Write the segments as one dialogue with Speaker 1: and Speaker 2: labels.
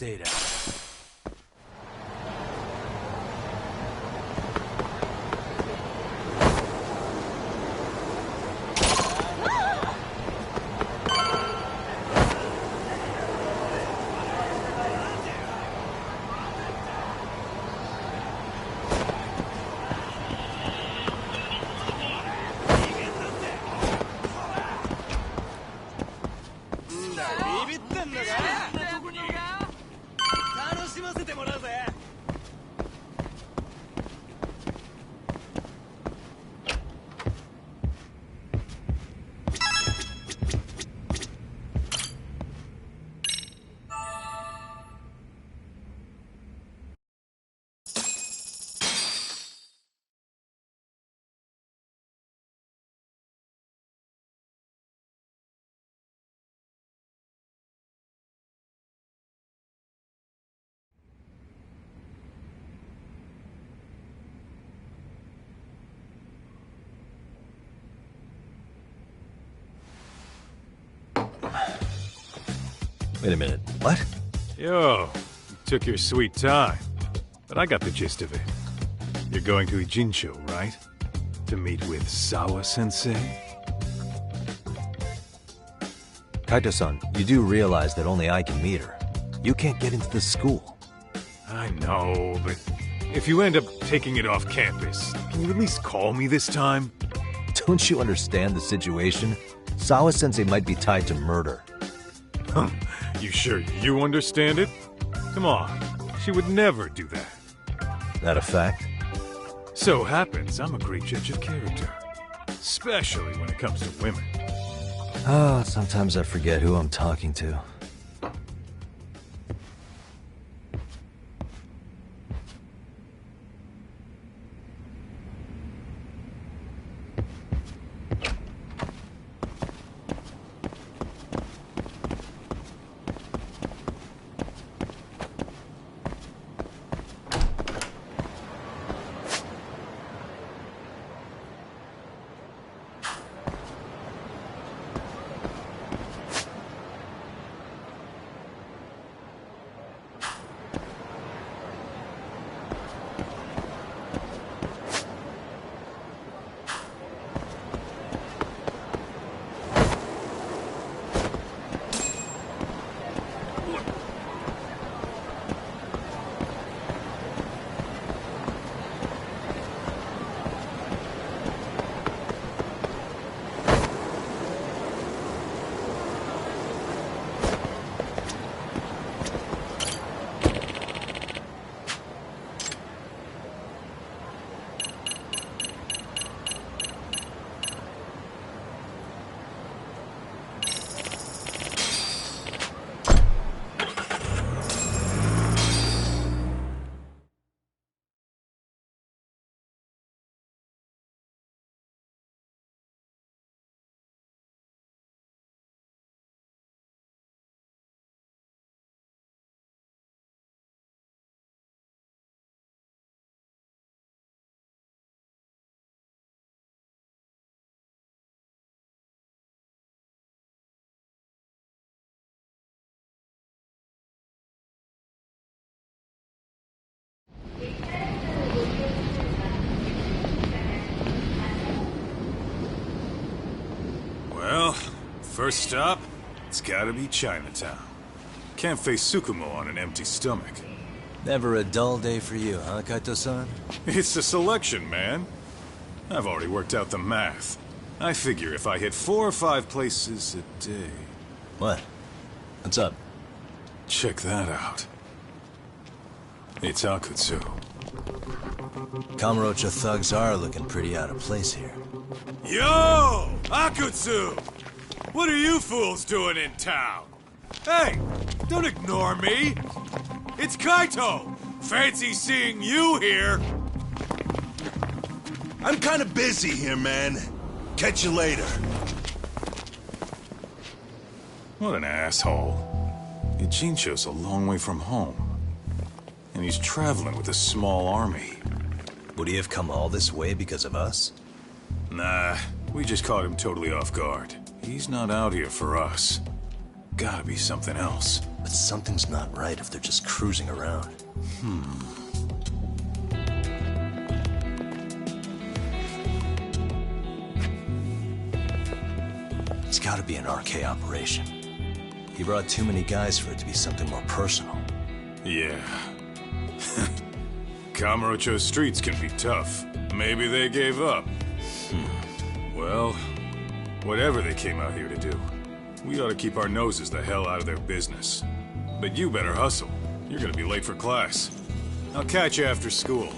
Speaker 1: stayed out.
Speaker 2: Wait a minute, what?
Speaker 3: Yo, you took your sweet time. But I got the gist of it. You're going to Ijincho, right? To meet with Sawa-sensei?
Speaker 2: Kaito-san, you do realize that only I can meet her. You can't get into the school.
Speaker 3: I know, but if you end up taking it off campus, can you at least call me this time?
Speaker 2: Don't you understand the situation? Sawa-sensei might be tied to murder.
Speaker 3: You sure you understand it? Come on, she would never do that.
Speaker 2: That a fact?
Speaker 3: So happens I'm a great judge of character. Especially when it comes to women.
Speaker 2: Oh, sometimes I forget who I'm talking to.
Speaker 3: Well, first stop, it's gotta be Chinatown. Can't face Tsukumo on an empty stomach.
Speaker 1: Never a dull day for you, huh, Kaito-san?
Speaker 3: It's the selection, man. I've already worked out the math. I figure if I hit 4 or 5 places a day...
Speaker 1: What? What's up?
Speaker 3: Check that out. It's Akutsu.
Speaker 1: Kamurocho thugs are looking pretty out of place here.
Speaker 3: Yo! Akutsu! What are you fools doing in town? Hey! Don't ignore me! It's Kaito! Fancy seeing you here!
Speaker 4: I'm kinda busy here, man. Catch you later.
Speaker 3: What an asshole. Ijincho's a long way from home. And he's traveling with a small army.
Speaker 1: Would he have come all this way because of us?
Speaker 3: Nah, we just caught him totally off guard. He's not out here for us. Gotta be something else.
Speaker 1: But something's not right if they're just cruising around. It's gotta be an RK operation. He brought too many guys for it to be something more personal.
Speaker 3: Yeah. Kamurocho streets can be tough. Maybe they gave up. Well, whatever they came out here to do, we ought to keep our noses the hell out of their business. But you better hustle. You're gonna be late for class. I'll catch you after school.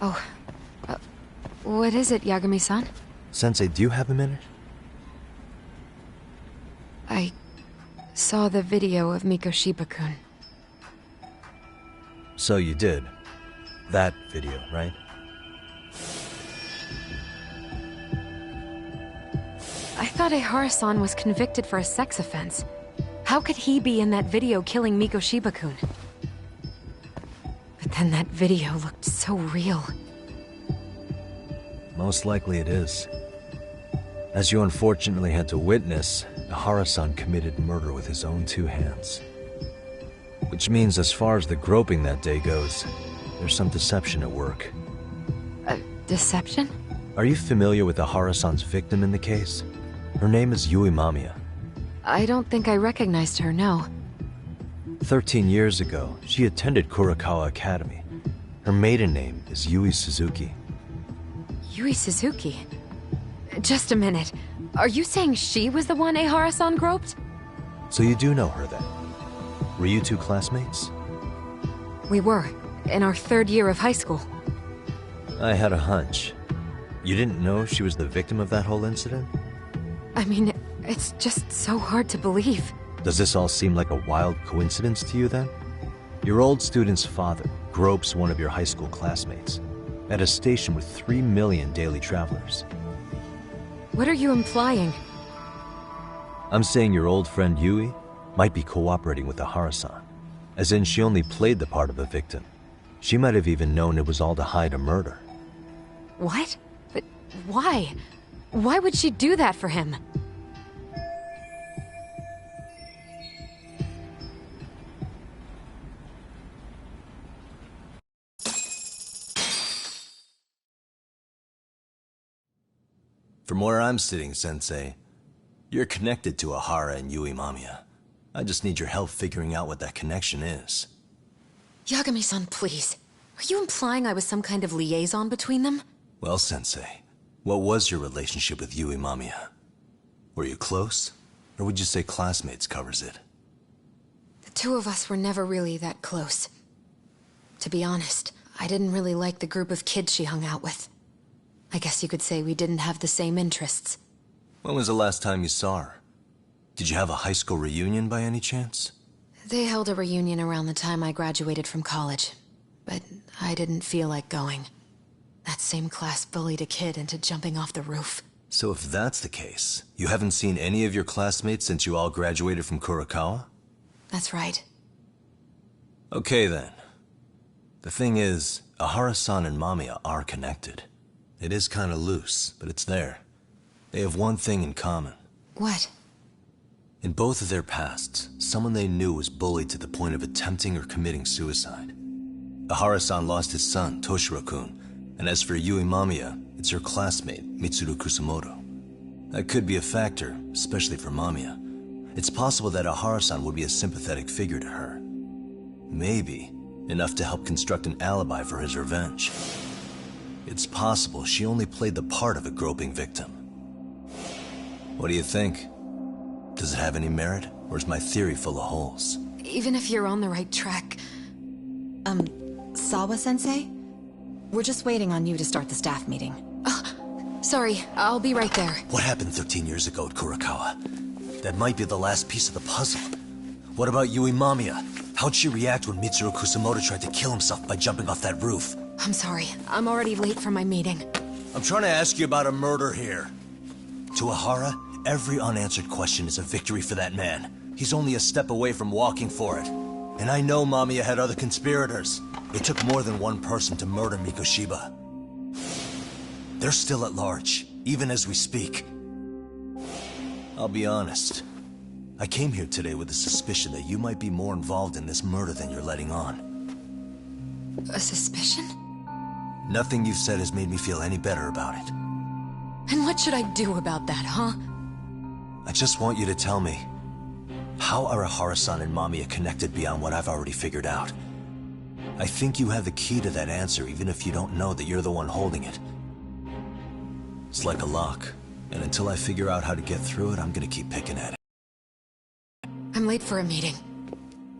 Speaker 5: Oh, what is it, Yagami-san?
Speaker 2: Sensei, do you have a minute?
Speaker 5: I saw the video of Mikoshiba-kun.
Speaker 2: So you did. That video, right?
Speaker 5: I thought Ehara-san was convicted for a sex offense. How could he be in that video killing Mikoshiba-kun? But then that video looked so real.
Speaker 2: Most likely it is. As you unfortunately had to witness, Ehara-san committed murder with his own two hands. Which means as far as the groping that day goes, there's some deception at work.
Speaker 5: Deception?
Speaker 2: Are you familiar with Ehara-san's victim in the case? Her name is Yui Mamiya.
Speaker 5: I don't think I recognized her, no.
Speaker 2: 13 years ago, she attended Kurakawa Academy. Her maiden name is Yui Suzuki.
Speaker 5: Yui Suzuki? Just a minute. Are you saying she was the one Ehara-san groped?
Speaker 2: So you do know her then? Were you two classmates?
Speaker 5: We were, in our third year of high school.
Speaker 2: I had a hunch. You didn't know she was the victim of that whole incident?
Speaker 5: I mean, it's just so hard to believe.
Speaker 2: Does this all seem like a wild coincidence to you then? Your old student's father gropes one of your high school classmates at a station with 3 million daily travelers.
Speaker 5: What are you implying?
Speaker 2: I'm saying your old friend Yui might be cooperating with Ehara-san, as in she only played the part of a victim. She might have even known it was all to hide a murder.
Speaker 5: What? But why? Why would she do that for him?
Speaker 1: From where I'm sitting, Sensei, you're connected to Ahara and Yui Mamiya. I just need your help figuring out what that connection is.
Speaker 5: Yagami-san, please. Are you implying I was some kind of liaison between them?
Speaker 1: Well, Sensei, what was your relationship with Yui Mamiya? Were you close? Or would you say classmates covers it?
Speaker 5: The two of us were never really that close. To be honest, I didn't really like the group of kids she hung out with. I guess you could say we didn't have the same interests.
Speaker 1: When was the last time you saw her? Did you have a high school reunion by any chance?
Speaker 5: They held a reunion around the time I graduated from college, but I didn't feel like going. That same class bullied a kid into jumping off the roof.
Speaker 1: So if that's the case, you haven't seen any of your classmates since you all graduated from Kurakawa?
Speaker 5: That's right.
Speaker 1: Okay then. The thing is, Ahara-san and Mamiya are connected. It is kinda loose, but it's there. They have one thing in common.
Speaker 5: What?
Speaker 1: In both of their pasts, someone they knew was bullied to the point of attempting or committing suicide. Ahara-san lost his son, Toshiro-kun, and as for Yui Mamiya, it's her classmate, Mitsuru Kusamoto. That could be a factor, especially for Mamiya. It's possible that Ahara-san would be a sympathetic figure to her. Maybe enough to help construct an alibi for his revenge. It's possible she only played the part of a groping victim. What do you think? Does it have any merit, or is my theory full of holes?
Speaker 5: Even if you're on the right track...
Speaker 6: Sawa-sensei? We're just waiting on you to start the staff meeting.
Speaker 5: Sorry, I'll be right there.
Speaker 1: What happened 13 years ago at Kurakawa? That might be the last piece of the puzzle. What about Yui Mamiya? How'd she react when Mitsuru Kusamoto tried to kill himself by jumping off that roof?
Speaker 5: I'm sorry, I'm already late for my meeting.
Speaker 1: I'm trying to ask you about a murder here. To Ahara, every unanswered question is a victory for that man. He's only a step away from walking for it. And I know Mamiya had other conspirators. It took more than one person to murder Mikoshiba. They're still at large, even as we speak. I'll be honest. I came here today with a suspicion that you might be more involved in this murder than you're letting on.
Speaker 5: A suspicion?
Speaker 1: Nothing you've said has made me feel any better about it.
Speaker 5: And what should I do about that, huh?
Speaker 1: I just want you to tell me, how are Ahara-san and Mamiya connected beyond what I've already figured out? I think you have the key to that answer, even if you don't know that you're the one holding it. It's like a lock, and until I figure out how to get through it, I'm gonna keep picking at it.
Speaker 5: I'm late for a meeting.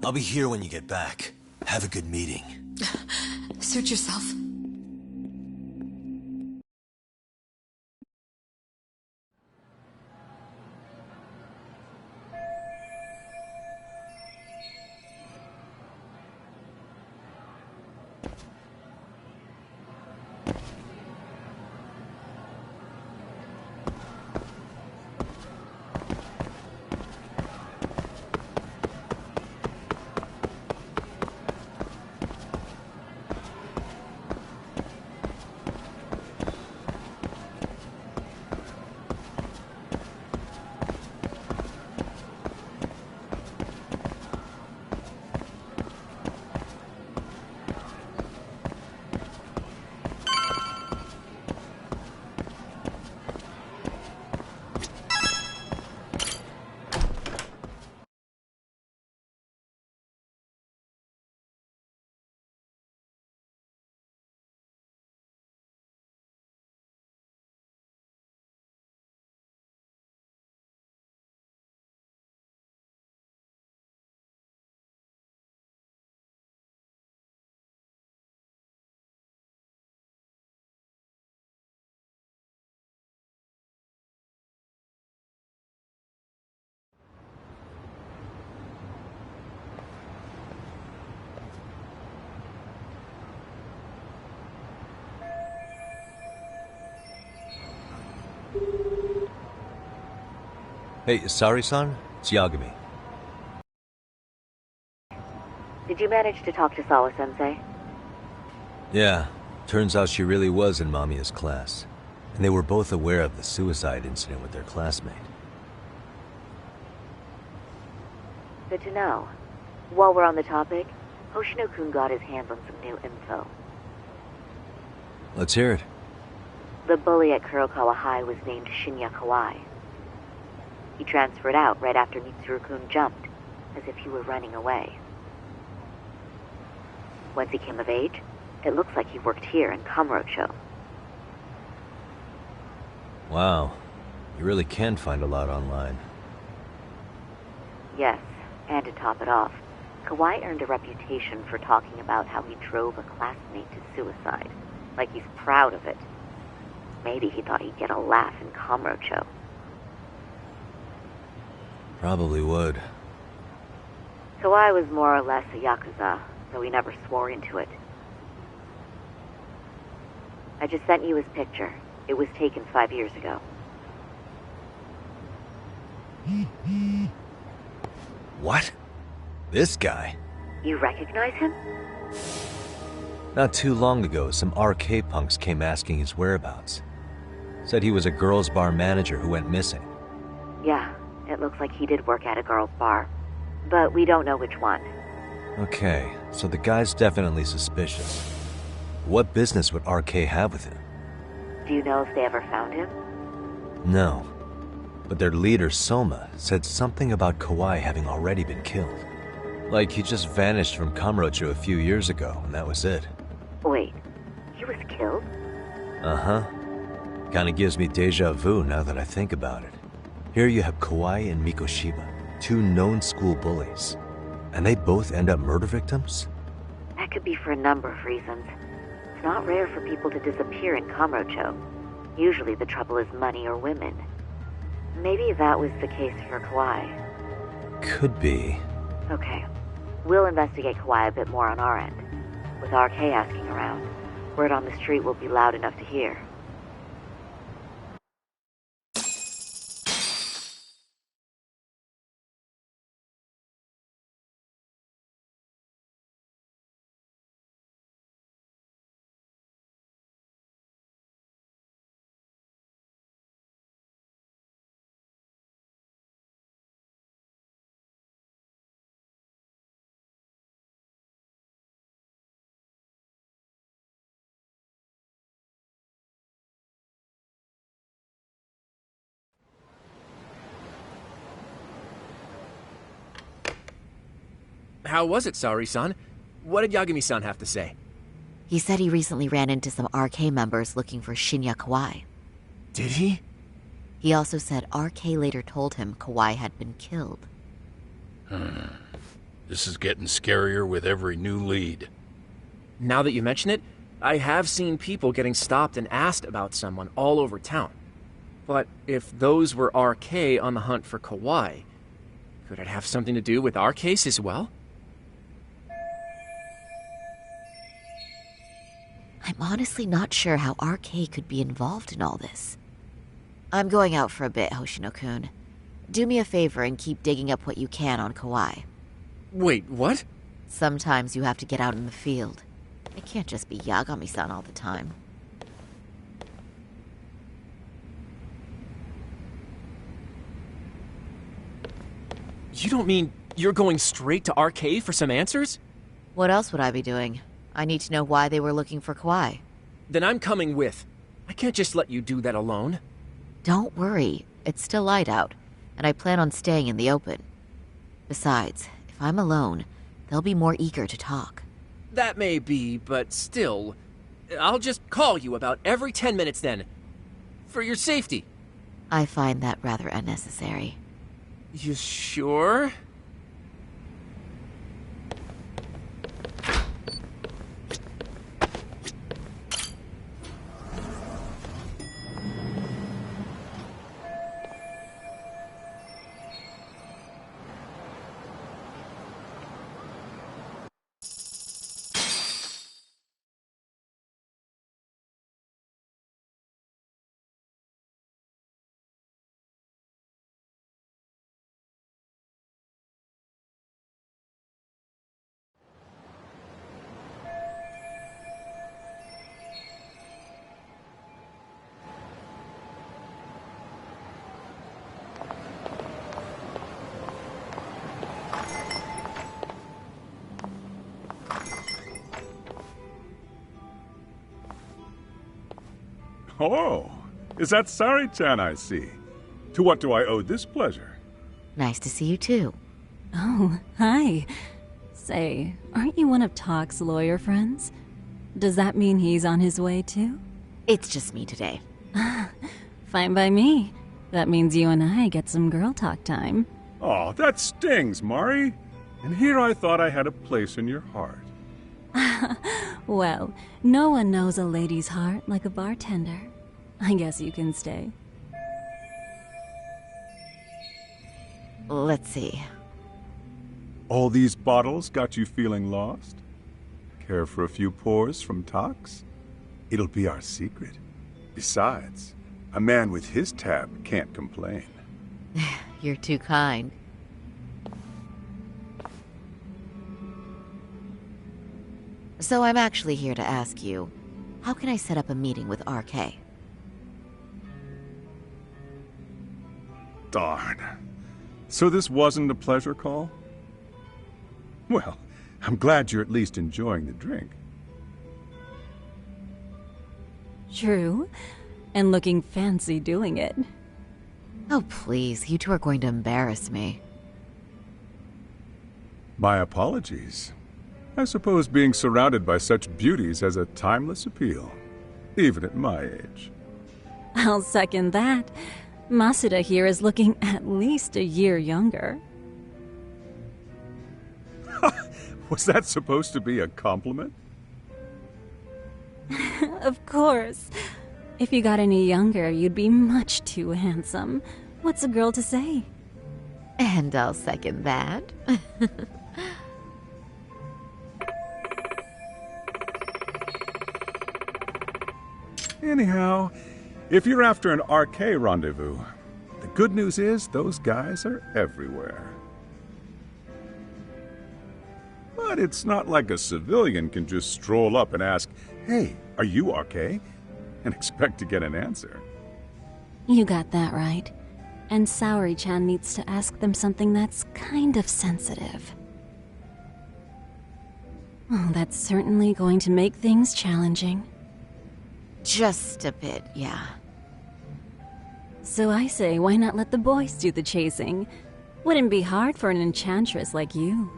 Speaker 1: I'll be here when you get back. Have a good meeting.
Speaker 5: Suit yourself.
Speaker 2: Hey, Sari-san? It's Yagami.
Speaker 7: Did you manage to talk to Sawa-sensei?
Speaker 2: Yeah, turns out she really was in Mamiya's class. And they were both aware of the suicide incident with their classmate.
Speaker 7: Good to know. While we're on the topic, Hoshino-kun got his hands on some new info.
Speaker 2: Let's hear it.
Speaker 7: The bully at Kurokawa High was named Shinya Kawai. He transferred out right after Mitsuru-kun jumped, as if he were running away. Once he came of age, it looks like he worked here in Kamurocho.
Speaker 2: Wow. You really can find a lot online.
Speaker 7: Yes, and to top it off, Kawai earned a reputation for talking about how he drove a classmate to suicide, like he's proud of it. Maybe he thought he'd get a laugh in Kamurocho.
Speaker 2: Probably would.
Speaker 7: Kawai was more or less a Yakuza, though he never swore into it. I just sent you his picture. It was taken 5 years ago.
Speaker 2: What? This guy?
Speaker 7: You recognize him?
Speaker 2: Not too long ago, some RK punks came asking his whereabouts. Said he was a girls' bar manager who went missing.
Speaker 7: Yeah, it looks like he did work at a girls' bar. But we don't know which one.
Speaker 2: Okay, so the guy's definitely suspicious. What business would RK have with him?
Speaker 7: Do you know if they ever found him?
Speaker 2: No. But their leader, Soma, said something about Kawai having already been killed. Like he just vanished from Kamurocho a few years ago, and that was it.
Speaker 7: Wait, he was killed?
Speaker 2: Uh-huh. Kinda gives me deja vu now that I think about it. Here you have Kawai and Mikoshiba, two known school bullies. And they both end up murder victims?
Speaker 7: That could be for a number of reasons. It's not rare for people to disappear in Kamurocho. Usually the trouble is money or women. Maybe that was the case for Kawai.
Speaker 2: Could be.
Speaker 7: Okay. We'll investigate Kawai a bit more on our end. With RK asking around, word on the street will be loud enough to hear.
Speaker 8: How was it, Saori-san? What did Yagami-san have to say?
Speaker 6: He said he recently ran into some RK members looking for Shinya Kawai.
Speaker 8: Did he?
Speaker 6: He also said RK later told him Kawai had been killed.
Speaker 9: This is getting scarier with every new lead.
Speaker 8: Now that you mention it, I have seen people getting stopped and asked about someone all over town. But if those were RK on the hunt for Kawai, could it have something to do with our case as well?
Speaker 6: I'm honestly not sure how RK could be involved in all this. I'm going out for a bit, Hoshino-kun. Do me a favor and keep digging up what you can on Kawai.
Speaker 8: Wait, what?
Speaker 6: Sometimes you have to get out in the field. It can't just be Yagami-san all the time.
Speaker 8: You don't mean you're going straight to RK for some answers?
Speaker 6: What else would I be doing? I need to know why they were looking for Kawai.
Speaker 8: Then I'm coming with. I can't just let you do that alone.
Speaker 6: Don't worry, it's still light out, and I plan on staying in the open. Besides, if I'm alone, they'll be more eager to talk.
Speaker 8: That may be, but still, I'll just call you about every 10 minutes then. For your safety.
Speaker 6: I find that rather unnecessary.
Speaker 8: You sure?
Speaker 10: Oh, is that Sari-chan I see? To what do I owe this pleasure?
Speaker 6: Nice to see you too.
Speaker 11: Oh, hi. Say, aren't you one of Talk's lawyer friends? Does that mean he's on his way too?
Speaker 6: It's just me today.
Speaker 11: Fine by me. That means you and I get some girl talk time.
Speaker 10: Oh, that stings, Mari. And here I thought I had a place in your heart.
Speaker 11: Well, no one knows a lady's heart like a bartender. I guess you can stay.
Speaker 6: Let's see.
Speaker 10: All these bottles got you feeling lost? Care for a few pours from Tox? It'll be our secret. Besides, a man with his tab can't complain.
Speaker 6: You're too kind. So I'm actually here to ask you, how can I set up a meeting with RK?
Speaker 10: Darn. So this wasn't a pleasure call? Well, I'm glad you're at least enjoying the drink.
Speaker 11: True. And looking fancy doing it.
Speaker 6: Oh, please. You two are going to embarrass me.
Speaker 10: My apologies. I suppose being surrounded by such beauties has a timeless appeal, even at my age.
Speaker 11: I'll second that. Masuda here is looking at least a year younger.
Speaker 10: Was that supposed to be a compliment?
Speaker 11: Of course. If you got any younger, you'd be much too handsome. What's a girl to say?
Speaker 6: And I'll second that.
Speaker 10: Anyhow, if you're after an RK rendezvous, the good news is those guys are everywhere. But it's not like a civilian can just stroll up and ask, "Hey, are you RK?" and expect to get an answer.
Speaker 11: You got that right. And Saori-chan needs to ask them something that's kind of sensitive. Oh, that's certainly going to make things challenging.
Speaker 6: Just a bit, yeah.
Speaker 11: So I say, why not let the boys do the chasing? Wouldn't be hard for an enchantress like you.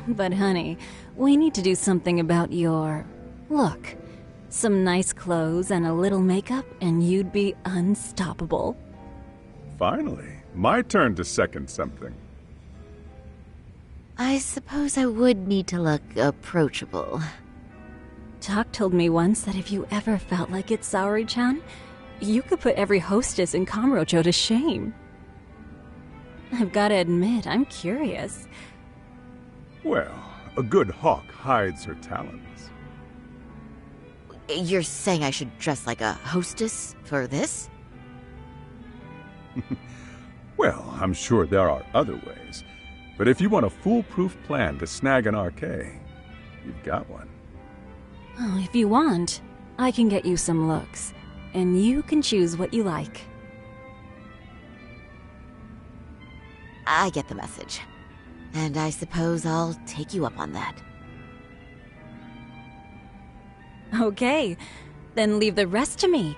Speaker 11: But honey, we need to do something about your look. Some nice clothes and a little makeup, and you'd be unstoppable.
Speaker 10: Finally, my turn to second something.
Speaker 6: I suppose I would need to look approachable.
Speaker 11: Talk told me once that if you ever felt like it, Saori-chan, you could put every hostess in Kamurocho to shame. I've got to admit, I'm curious.
Speaker 10: Well, a good hawk hides her talons.
Speaker 6: You're saying I should dress like a hostess for this?
Speaker 10: Well, I'm sure there are other ways. But if you want a foolproof plan to snag an RK, you've got one.
Speaker 11: Oh, if you want, I can get you some looks. And you can choose what you like.
Speaker 6: I get the message. And I suppose I'll take you up on that.
Speaker 11: Okay, then leave the rest to me.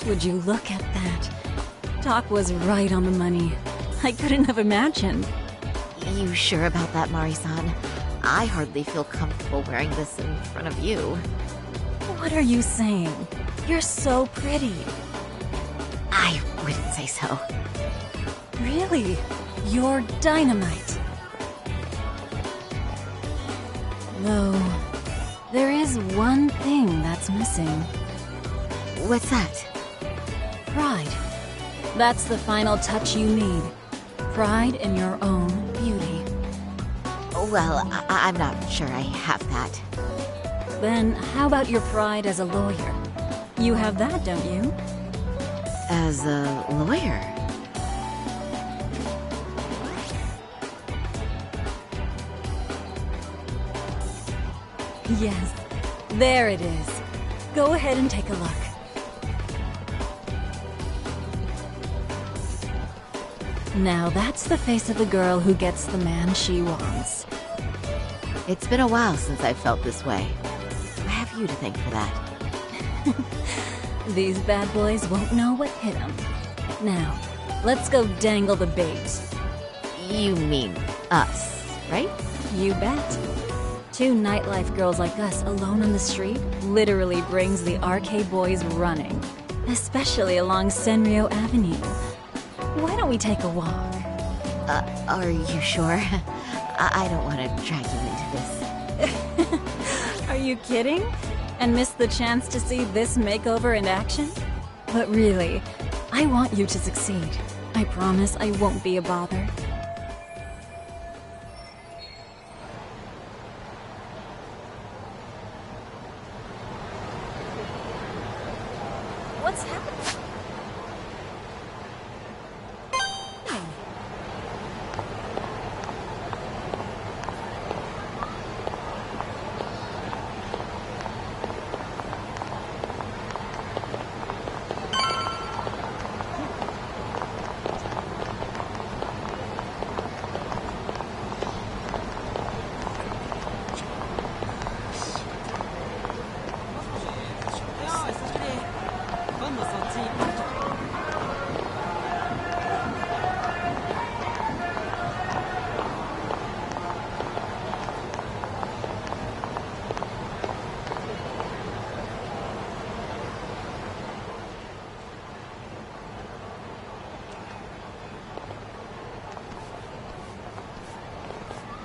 Speaker 11: Would you look at that? Doc was right on the money. I couldn't have imagined.
Speaker 6: You sure about that, Mari-san? I hardly feel comfortable wearing this in front of you.
Speaker 11: What are you saying? You're so pretty.
Speaker 6: I wouldn't say so.
Speaker 11: Really? You're dynamite. Though, there is one thing that's missing.
Speaker 6: What's that?
Speaker 11: Pride. That's the final touch you need. Pride in your own beauty.
Speaker 6: Well, I'm not sure I have that.
Speaker 11: Then how about your pride as a lawyer? You have that, don't you?
Speaker 6: As a lawyer?
Speaker 11: Yes, there it is. Go ahead and take a look. Now that's the face of a girl who gets the man she wants.
Speaker 6: It's been a while since I've felt this way. I have you to thank for that.
Speaker 11: These bad boys won't know what hit them. Now, let's go dangle the bait.
Speaker 6: You mean us, right?
Speaker 11: You bet. Two nightlife girls like us alone on the street literally brings the RK boys running. Especially along Senryo Avenue. Why don't we take a walk?
Speaker 6: Are you sure? I don't want to drag you into this.
Speaker 11: Are you kidding? And miss the chance to see this makeover in action? But really, I want you to succeed. I promise I won't be a bother. What's happening?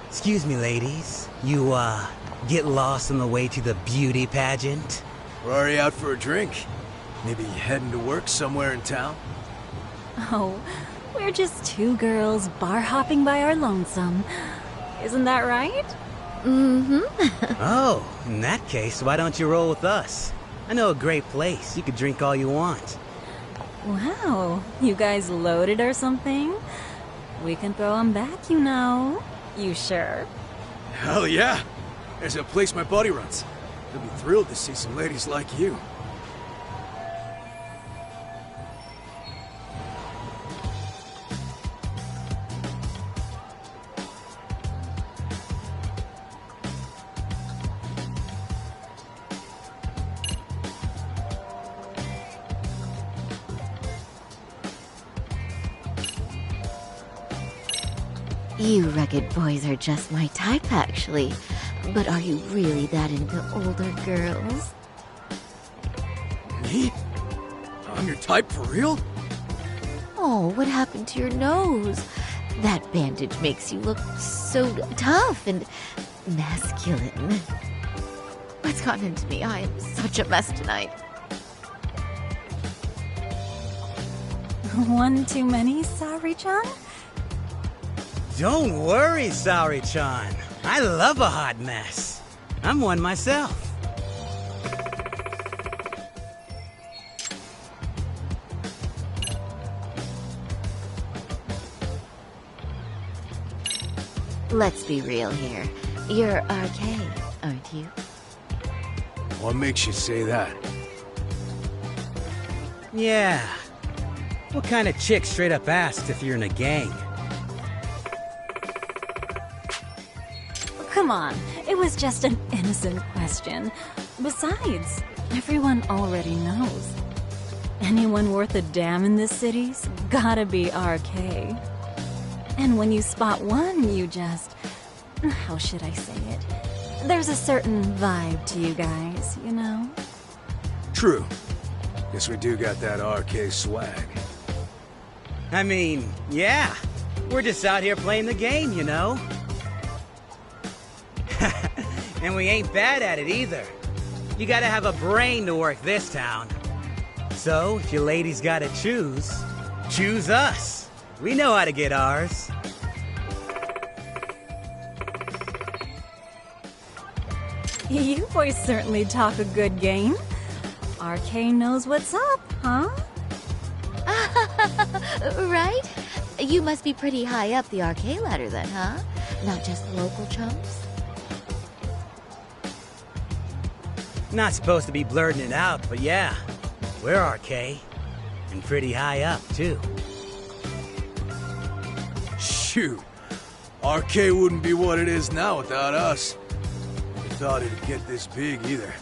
Speaker 12: Excuse me, ladies. You, get lost on the way to the beauty pageant?
Speaker 13: We're already out for a drink. Maybe heading to work somewhere in town?
Speaker 11: Oh, we're just two girls bar hopping by our lonesome. Isn't that right?
Speaker 6: Mm-hmm.
Speaker 12: Oh, in that case, why don't you roll with us? I know a great place. You could drink all you want.
Speaker 11: Wow, you guys loaded or something? We can throw them back, you know. You sure?
Speaker 13: Hell yeah! There's a place my buddy runs. He'll be thrilled to see some ladies like you.
Speaker 6: You rugged boys are just my type, actually. But are you really that into older girls?
Speaker 13: Me? I'm your type for real?
Speaker 6: Oh, what happened to your nose? That bandage makes you look so tough and masculine. What's gotten into me? I am such a mess tonight.
Speaker 11: One too many, Saori-chan?
Speaker 12: Don't worry, Saori-chan. I love a hot mess. I'm one myself.
Speaker 6: Let's be real here. You're RK, aren't you?
Speaker 13: What makes you say that?
Speaker 12: Yeah. What kind of chick straight up asked if you're in a gang?
Speaker 11: Come on, it was just an innocent question. Besides, everyone already knows. Anyone worth a damn in this city's gotta be RK. And when you spot one, you just... how should I say it? There's a certain vibe to you guys, you know?
Speaker 13: True. Guess we do got that RK swag.
Speaker 12: I mean, yeah. We're just out here playing the game, you know? And we ain't bad at it either. You gotta have a brain to work this town. So, if you ladies gotta choose us. We know how to get ours.
Speaker 11: You boys certainly talk a good game. RK knows what's up, huh?
Speaker 6: Right? You must be pretty high up the RK ladder then, huh? Not just local chumps?
Speaker 12: Not supposed to be blurting it out, but yeah. We're RK. And pretty high up, too.
Speaker 13: Shoot. RK wouldn't be what it is now without us. Never thought it'd get this big either.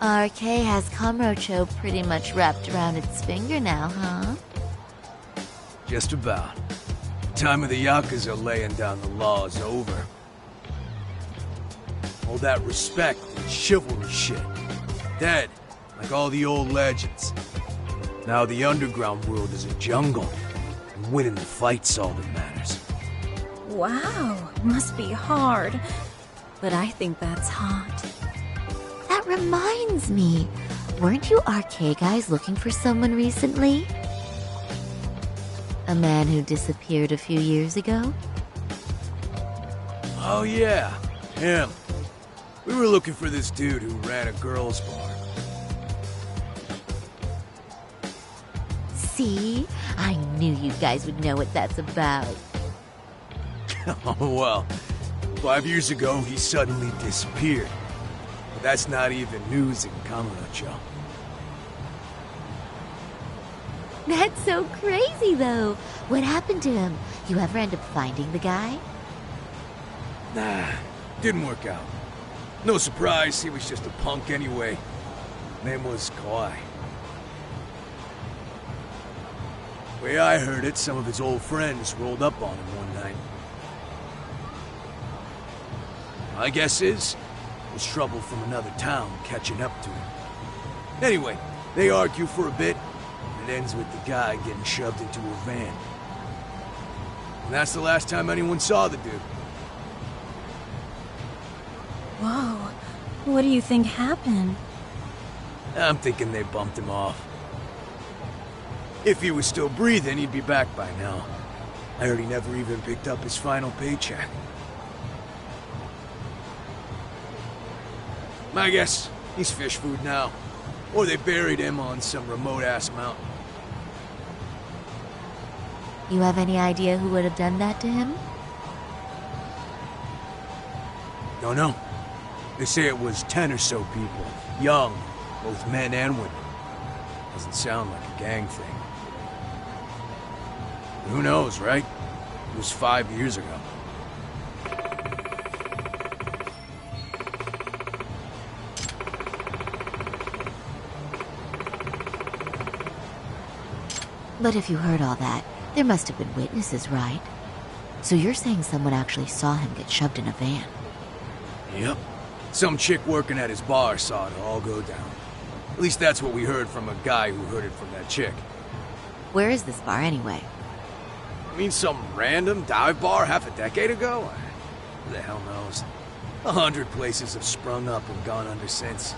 Speaker 6: RK has Kamurocho pretty much wrapped around its finger now, huh?
Speaker 13: Just about. The time of the Yakuza laying down the law is over. All that respect and chivalry shit. Dead, like all the old legends. Now the underground world is a jungle, and winning the fight's all that matters.
Speaker 11: Wow, must be hard. But I think that's hot.
Speaker 6: That reminds me. Weren't you RK guys looking for someone recently? A man who disappeared a few years ago?
Speaker 13: Oh yeah, him. We were looking for this dude who ran a girls' bar.
Speaker 6: See? I knew you guys would know what that's about.
Speaker 13: Oh well, 5 years ago he suddenly disappeared. But that's not even news in Kamurocho.
Speaker 6: That's so crazy, though. What happened to him? You ever end up finding the guy?
Speaker 13: Nah, didn't work out. No surprise, he was just a punk anyway. Name was Kawhi. Way I heard it, some of his old friends rolled up on him one night. My guess is, it was trouble from another town catching up to him. Anyway, they argue for a bit, and it ends with the guy getting shoved into a van. And that's the last time anyone saw the dude.
Speaker 11: Whoa, what do you think happened?
Speaker 13: I'm thinking they bumped him off. If he was still breathing, he'd be back by now. I heard he never even picked up his final paycheck. I guess he's fish food now. Or they buried him on some remote-ass mountain.
Speaker 6: You have any idea who would have done that to him?
Speaker 13: Don't know. They say it was 10 or so people. Young, both men and women. Doesn't sound like a gang thing. Who knows, right? It was 5 years ago.
Speaker 6: But if you heard all that, there must have been witnesses, right? So you're saying someone actually saw him get shoved in a van?
Speaker 13: Yep. Some chick working at his bar saw it all go down. At least that's what we heard from a guy who heard it from that chick.
Speaker 6: Where is this bar anyway?
Speaker 13: I mean, some random dive bar half a decade ago? Who the hell knows? 100 places have sprung up and gone under since.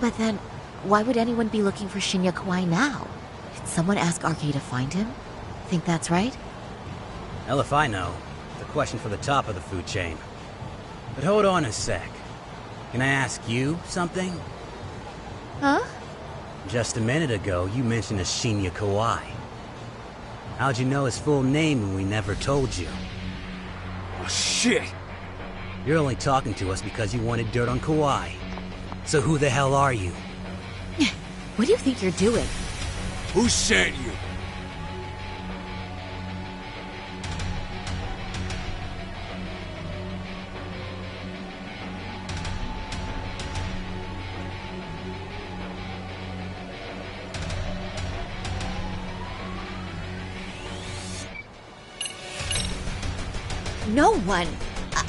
Speaker 6: But then, why would anyone be looking for Shinya Kawai now? Did someone ask RK to find him? Think that's right?
Speaker 12: Hell if I know. It's a question for the top of the food chain. But hold on a sec. Can I ask you something?
Speaker 6: Huh?
Speaker 12: Just a minute ago, you mentioned a Shinya Kawai. How'd you know his full name when we never told you?
Speaker 13: Oh, shit!
Speaker 12: You're only talking to us because you wanted dirt on Kawhi. So who the hell are you?
Speaker 6: What do you think you're doing?
Speaker 13: Who sent you?
Speaker 6: No one.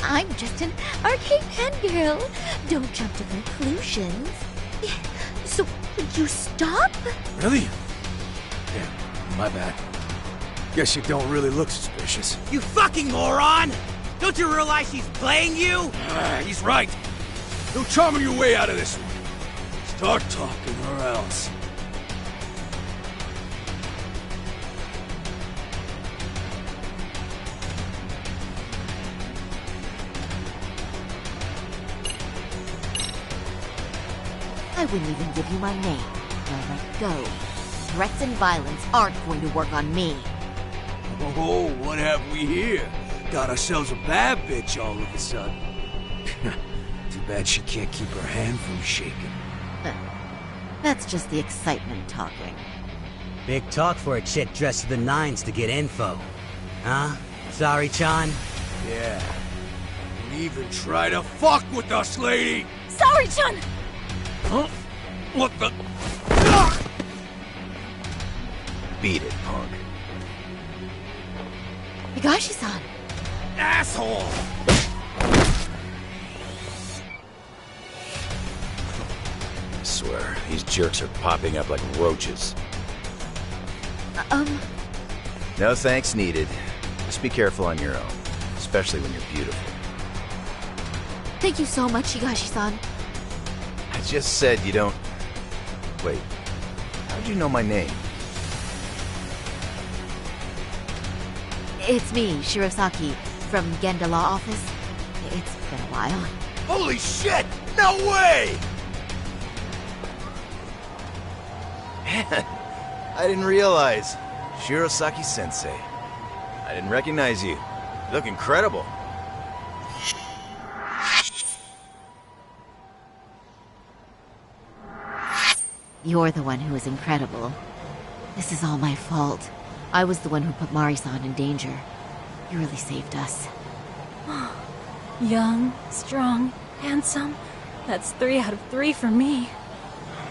Speaker 6: I'm just an arcade fangirl. Don't jump to conclusions. So, would you stop?
Speaker 13: Really? Yeah, my bad. Guess you don't really look suspicious.
Speaker 12: You fucking moron! Don't you realize she's playing you?
Speaker 13: He's right. No charming your way out of this one. Start talking or else.
Speaker 6: I wouldn't even give you my name. Now let go. Threats and violence aren't going to work on me.
Speaker 13: Oh, what have we here? Got ourselves a bad bitch all of a sudden. Too bad she can't keep her hand from shaking.
Speaker 6: That's just the excitement talking.
Speaker 12: Big talk for a chick dressed to the nines to get info. Huh? Sorry, Chan?
Speaker 13: Yeah. Don't even try to fuck with us, lady!
Speaker 11: Sorry, Chun!
Speaker 13: Huh? What the?
Speaker 1: Beat it, punk.
Speaker 6: Higashi-san!
Speaker 13: Asshole!
Speaker 1: I swear, these jerks are popping up like roaches. No thanks needed. Just be careful on your own, especially when you're beautiful.
Speaker 6: Thank you so much, Higashi-san.
Speaker 1: I just said you don't... Wait, how'd you know my name?
Speaker 6: It's me, Shirosaki, from Genda Law Office. It's been a while.
Speaker 13: Holy shit! No way!
Speaker 1: I didn't realize. Shirosaki-sensei. I didn't recognize you. You look incredible.
Speaker 6: You're the one who is incredible. This is all my fault. I was the one who put Mari-san in danger. You really saved us.
Speaker 11: Young, strong, handsome. That's 3 out of 3 for me.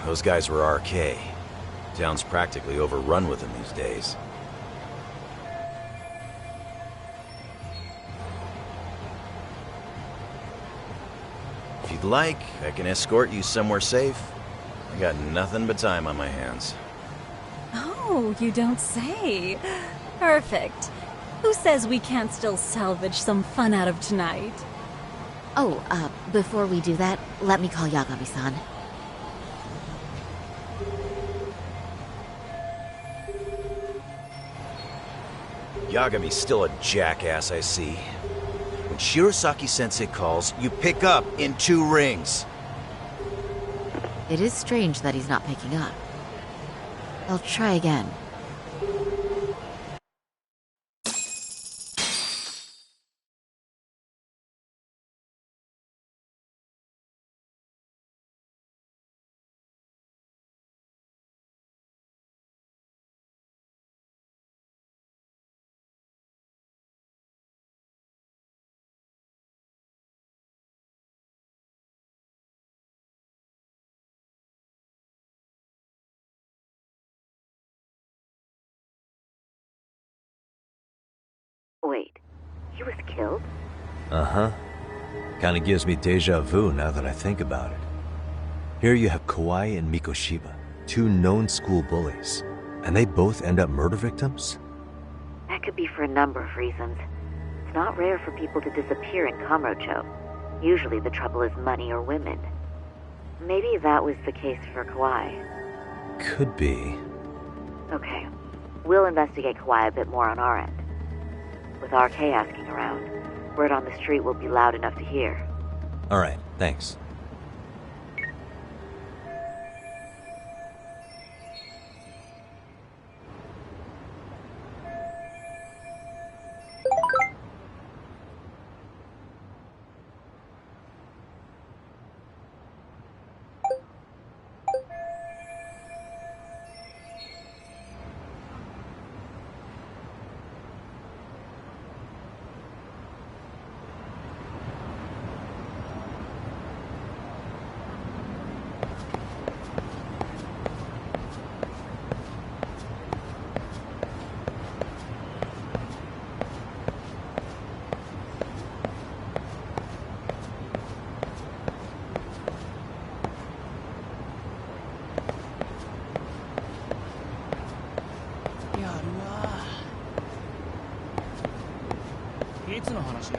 Speaker 1: Those guys were RK. Town's practically overrun with them these days. If you'd like, I can escort you somewhere safe. I got nothing but time on my hands.
Speaker 11: Oh, you don't say. Perfect. Who says we can't still salvage some fun out of tonight?
Speaker 6: Oh, before we do that, let me call Yagami-san.
Speaker 1: Yagami's still a jackass, I see. When Shirosaki-sensei calls, you pick up in 2 rings.
Speaker 6: It is strange that he's not picking up. I'll try again.
Speaker 7: Wait, he was killed?
Speaker 2: Uh-huh. Kinda gives me deja vu now that I think about it. Here you have Kawai and Mikoshiba, 2 known school bullies, and they both end up murder victims?
Speaker 7: That could be for a number of reasons. It's not rare for people to disappear in Kamurocho. Usually the trouble is money or women. Maybe that was the case for Kawai.
Speaker 2: Could be.
Speaker 7: Okay, we'll investigate Kawhi a bit more on our end. With RK asking around, word on the street will be loud enough to hear.
Speaker 2: Alright, thanks.
Speaker 14: いつの話？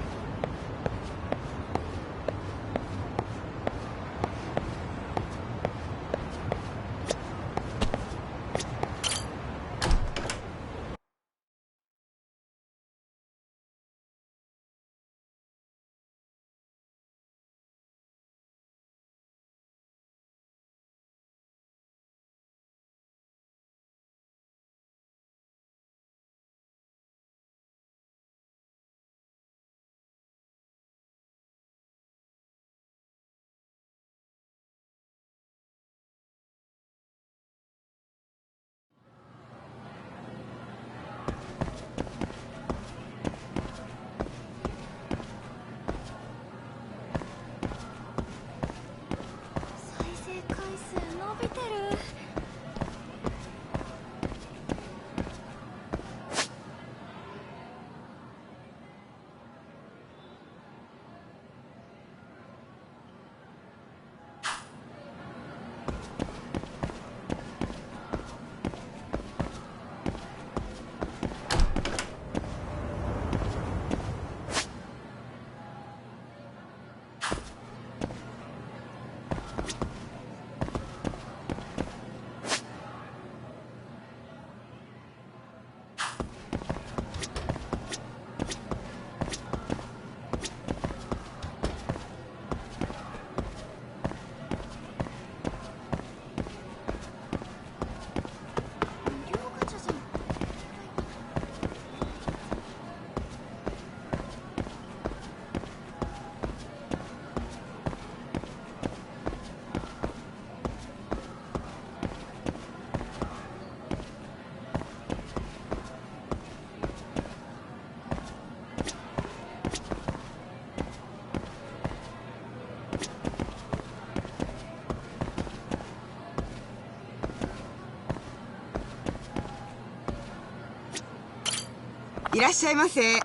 Speaker 15: いらっしゃいませ。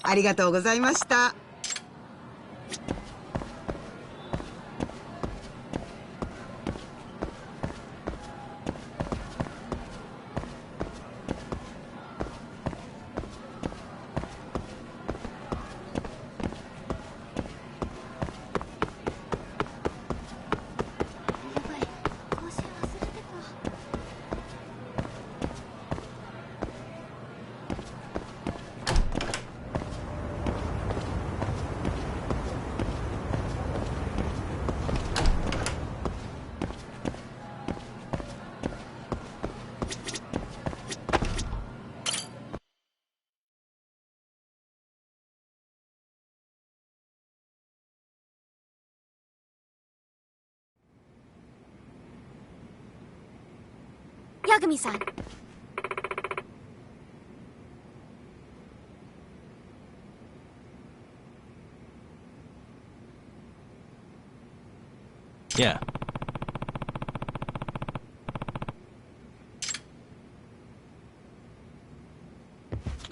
Speaker 15: ありがとうございました。
Speaker 6: ヤグミさん。
Speaker 2: Yeah.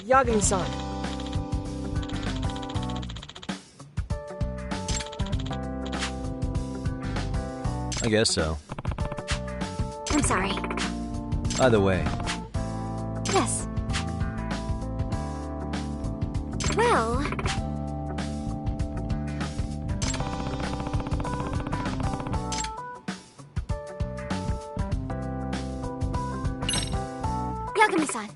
Speaker 14: Yagami-san.
Speaker 2: I guess so.
Speaker 6: I'm sorry.
Speaker 2: Either way.
Speaker 6: Yes. Well... Yagami-san.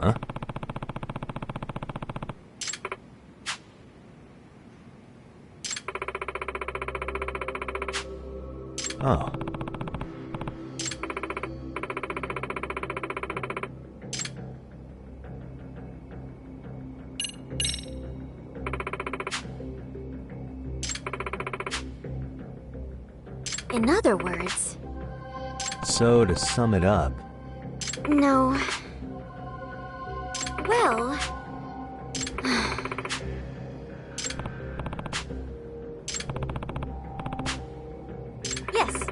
Speaker 2: Huh? Oh.
Speaker 16: In other words...
Speaker 2: So, to sum it up...
Speaker 16: No... Well... Yes.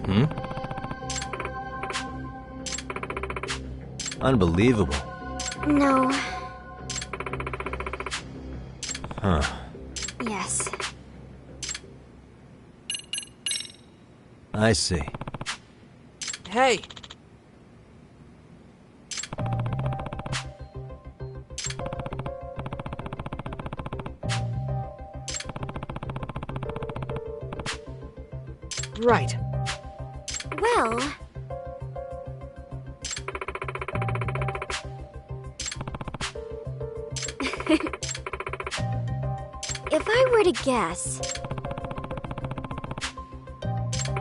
Speaker 2: Hmm? Unbelievable.
Speaker 16: No.
Speaker 2: Huh.
Speaker 16: Yes.
Speaker 2: I see.
Speaker 8: Hey! Right.
Speaker 16: Well... If I were to guess...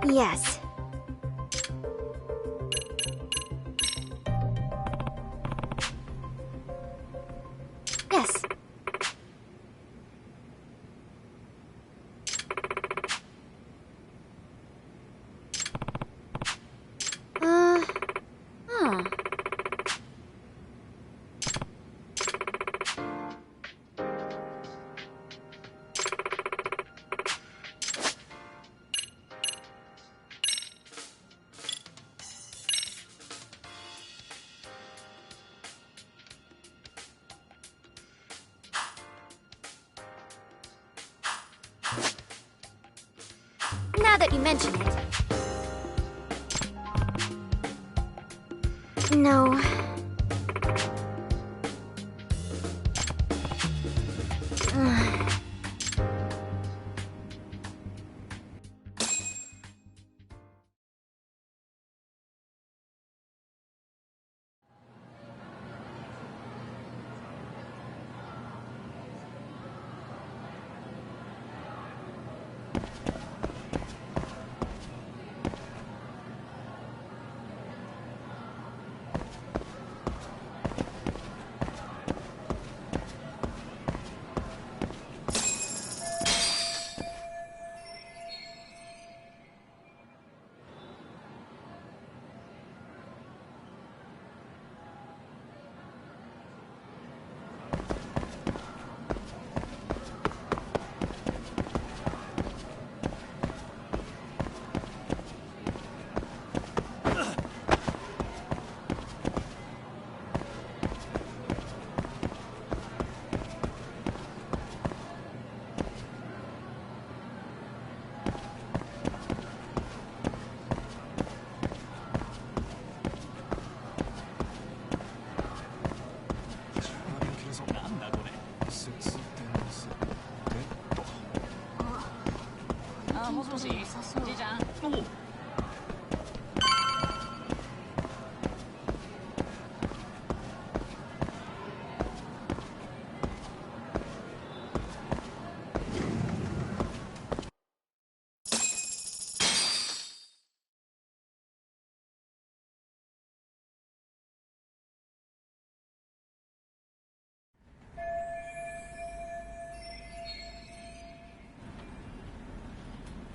Speaker 16: Yes. Yes. Huh. Now that you mention it. No.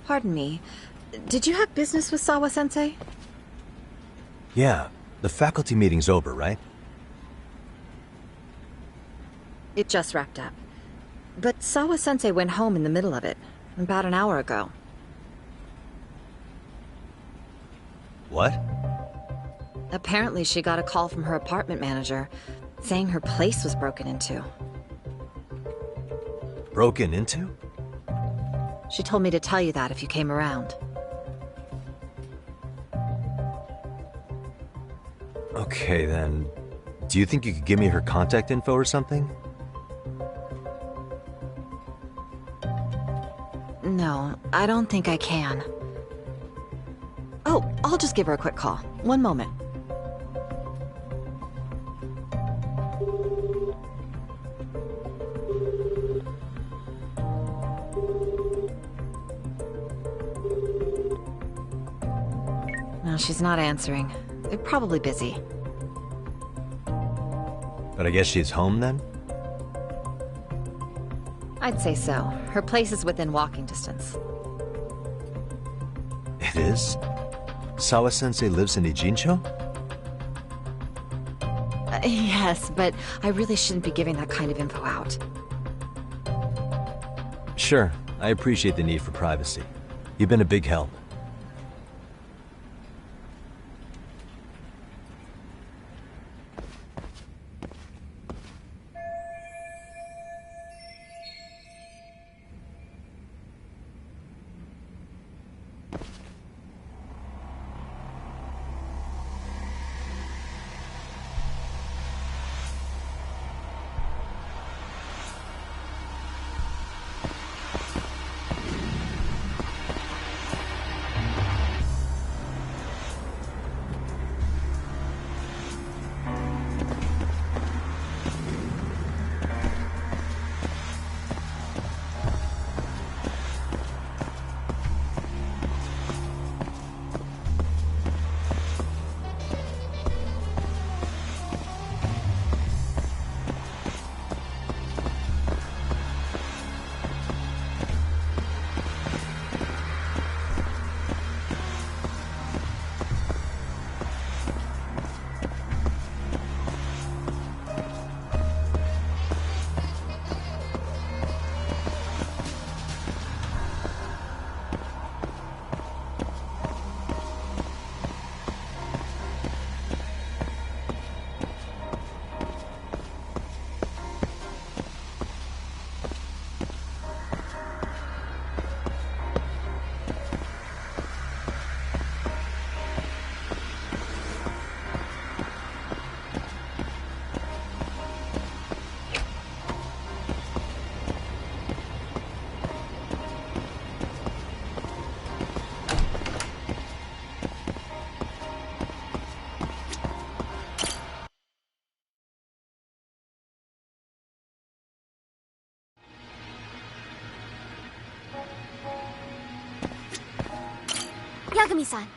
Speaker 17: Pardon me. Did you have business with Sawa-sensei?
Speaker 2: Yeah, the faculty meeting's over, right?
Speaker 17: It just wrapped up. But Sawa-sensei went home in the middle of it, about an hour ago.
Speaker 2: What?
Speaker 17: Apparently she got a call from her apartment manager, saying her place was broken into.
Speaker 2: Broken into?
Speaker 17: She told me to tell you that if you came around.
Speaker 2: Okay, then... Do you think you could give me her contact info or something?
Speaker 17: No, I don't think I can. Oh, I'll just give her a quick call. One moment. No, she's not answering. They're probably busy.
Speaker 2: But I guess she's home then?
Speaker 17: I'd say so. Her place is within walking distance.
Speaker 2: is? Sawa-sensei lives in Ijincho?
Speaker 17: Yes, but I really shouldn't be giving that kind of info out.
Speaker 2: Sure, I appreciate the need for privacy. You've been a big help.
Speaker 16: Yagami-san.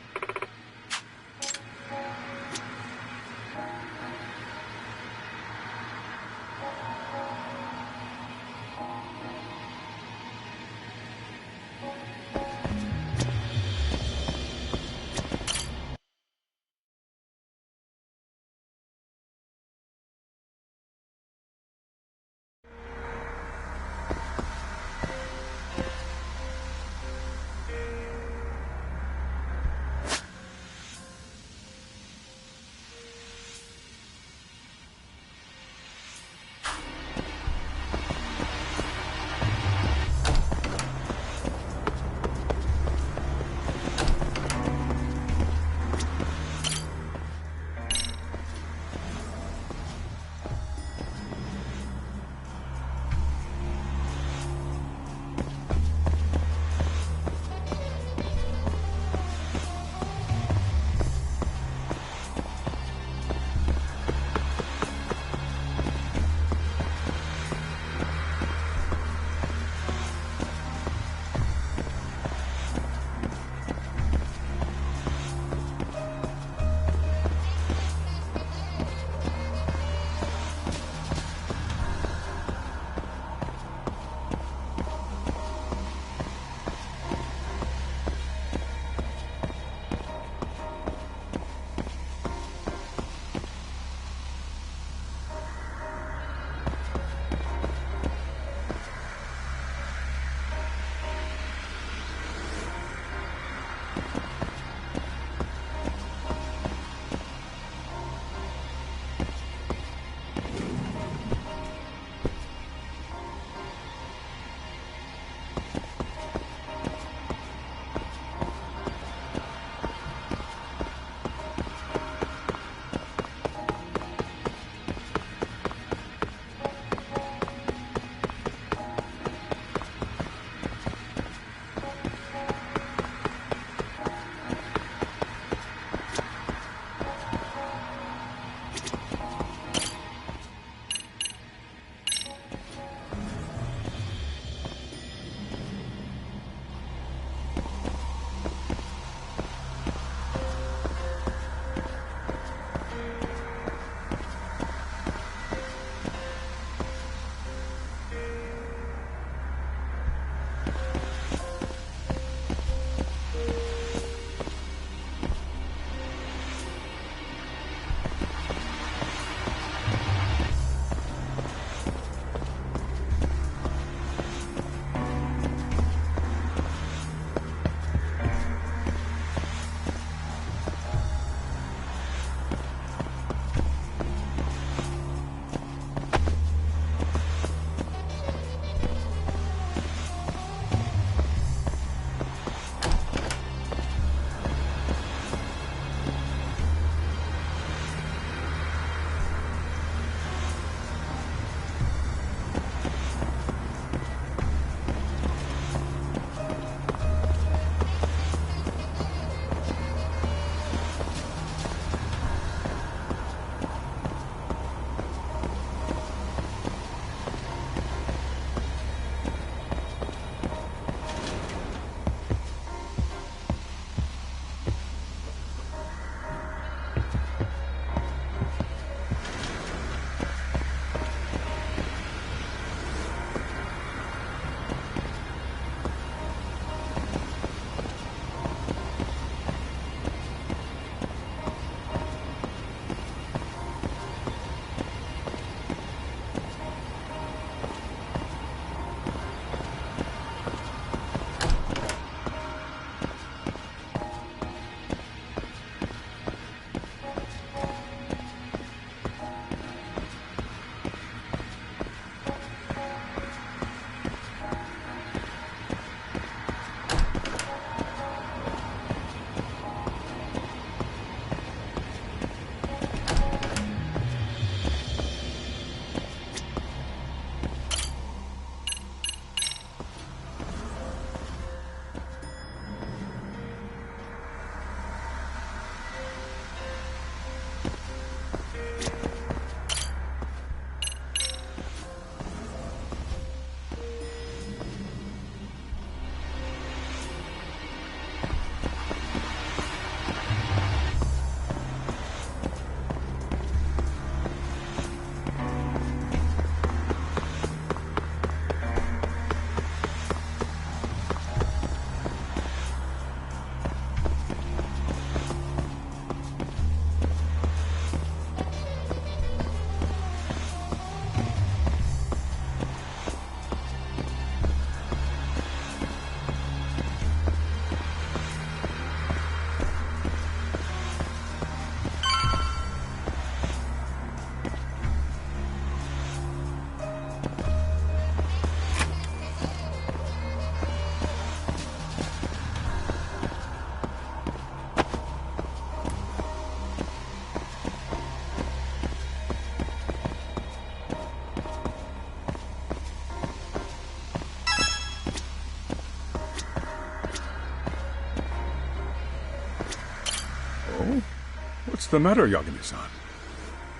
Speaker 10: the matter, Yagami-san?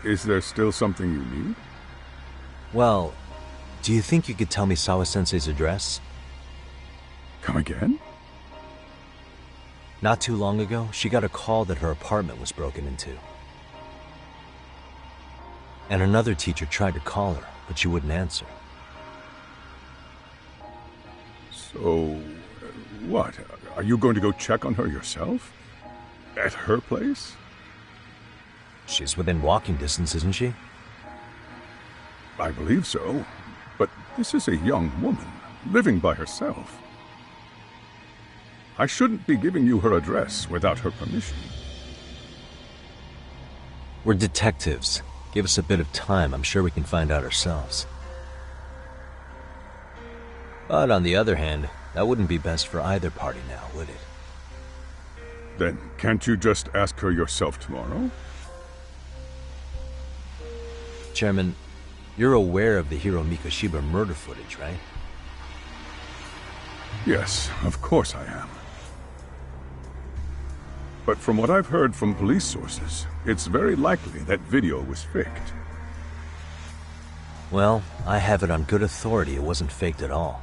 Speaker 10: Is there still something you need?
Speaker 2: Well, do you think you could tell me Sawa-sensei's address?
Speaker 10: Come again?
Speaker 2: Not too long ago, she got a call that her apartment was broken into. And another teacher tried to call her, but she wouldn't answer.
Speaker 10: So, what? Are you going to go check on her yourself? At her place?
Speaker 2: She's within walking distance, isn't she?
Speaker 10: I believe so. But this is a young woman, living by herself. I shouldn't be giving you her address without her permission.
Speaker 2: We're detectives. Give us a bit of time, I'm sure we can find out ourselves. But on the other hand, that wouldn't be best for either party now, would it?
Speaker 10: Then can't you just ask her yourself tomorrow?
Speaker 2: Chairman, you're aware of the Hiro Mikoshiba murder footage, right?
Speaker 10: Yes, of course I am. But from what I've heard from police sources, it's very likely that video was faked.
Speaker 2: Well, I have it on good authority it wasn't faked at all.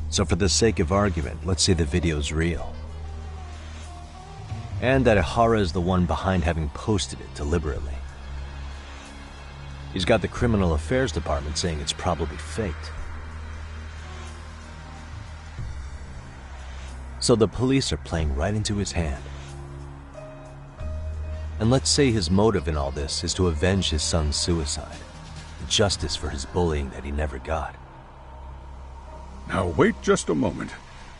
Speaker 2: So for the sake of argument, let's say the video's real. And that Ihara is the one behind having posted it deliberately. He's got the Criminal Affairs Department saying it's probably faked. So the police are playing right into his hand. And let's say his motive in all this is to avenge his son's suicide. Justice for his bullying that he never got.
Speaker 10: Now wait just a moment.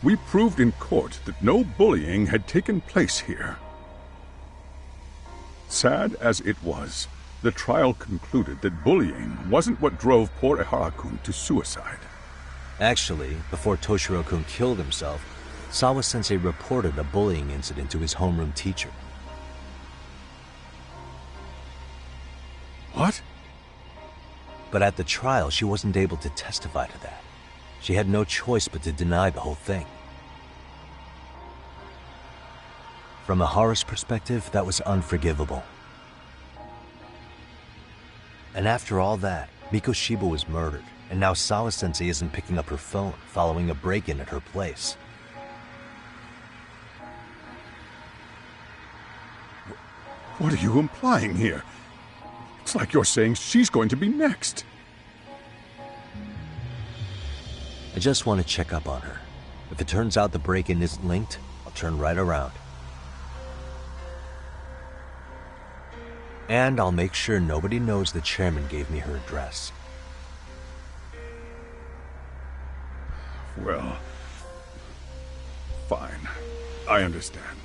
Speaker 10: We proved in court that no bullying had taken place here. Sad as it was, the trial concluded that bullying wasn't what drove poor Ihara-kun to suicide.
Speaker 2: Actually, before Toshiro-kun killed himself, Sawa-sensei reported a bullying incident to his homeroom teacher.
Speaker 10: What?
Speaker 2: But at the trial, she wasn't able to testify to that. She had no choice but to deny the whole thing. From Ihara's perspective, that was unforgivable. And after all that, Mikoshiba was murdered, and now Sawa-sensei isn't picking up her phone following a break-in at her place.
Speaker 10: What are you implying here? It's like you're saying she's going to be next.
Speaker 2: I just want to check up on her. If it turns out the break-in isn't linked, I'll turn right around. And I'll make sure nobody knows the chairman gave me her address.
Speaker 10: Well, fine. I understand.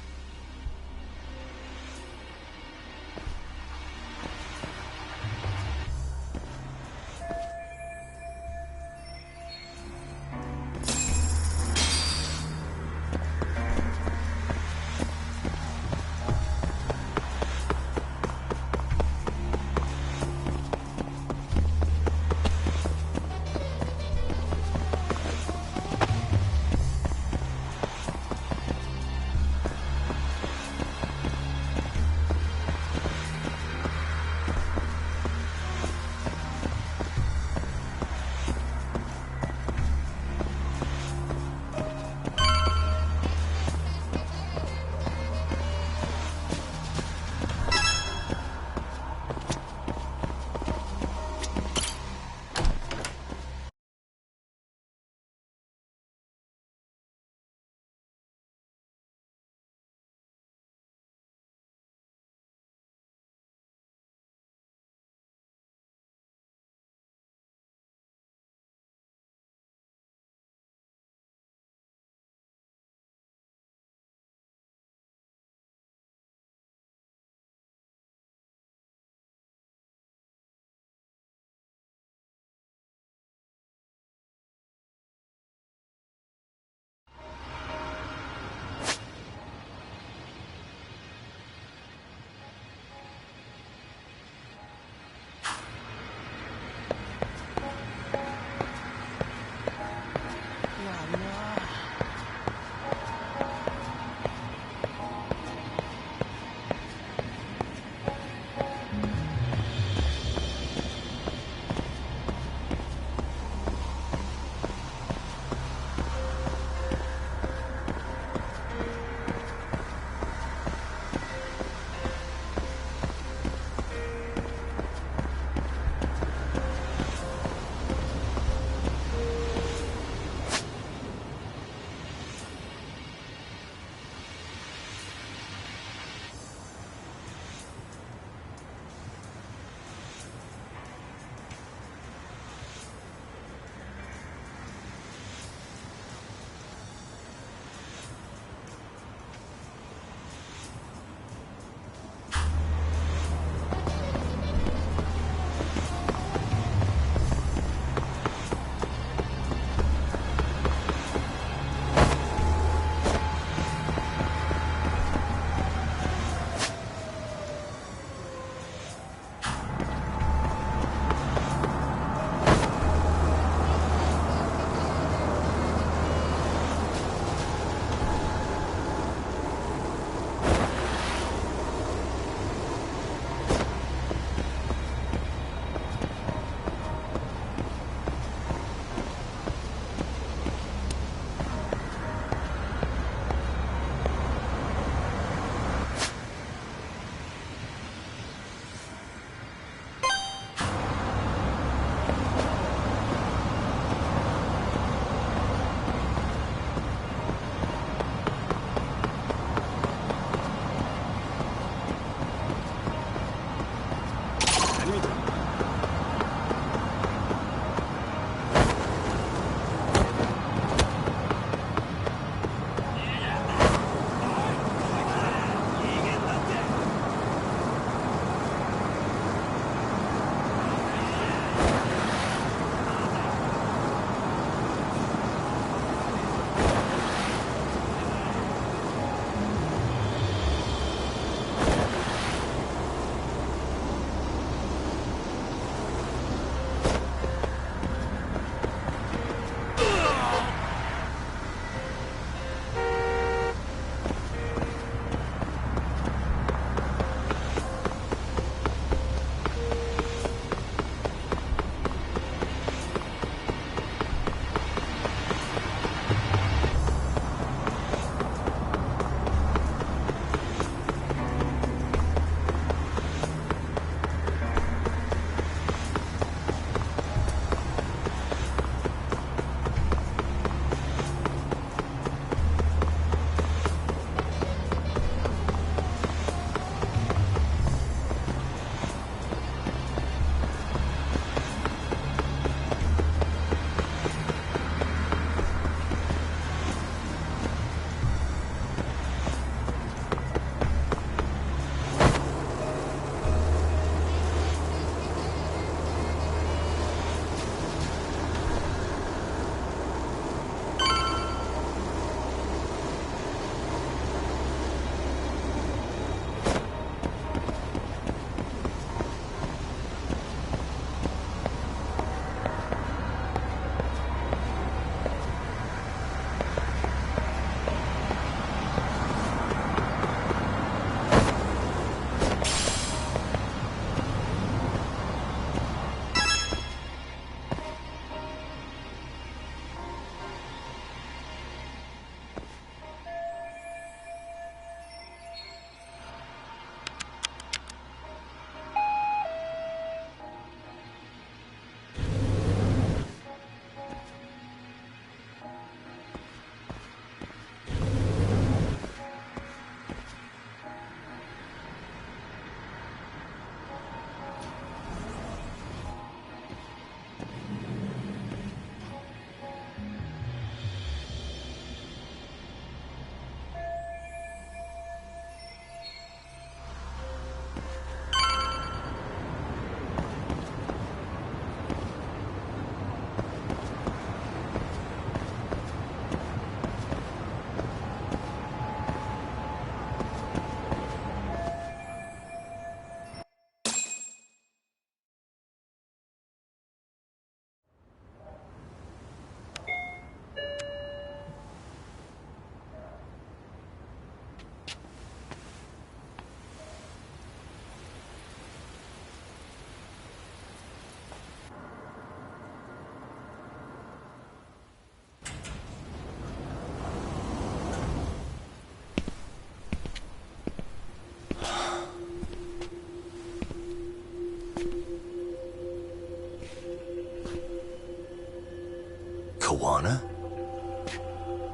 Speaker 1: Kawana?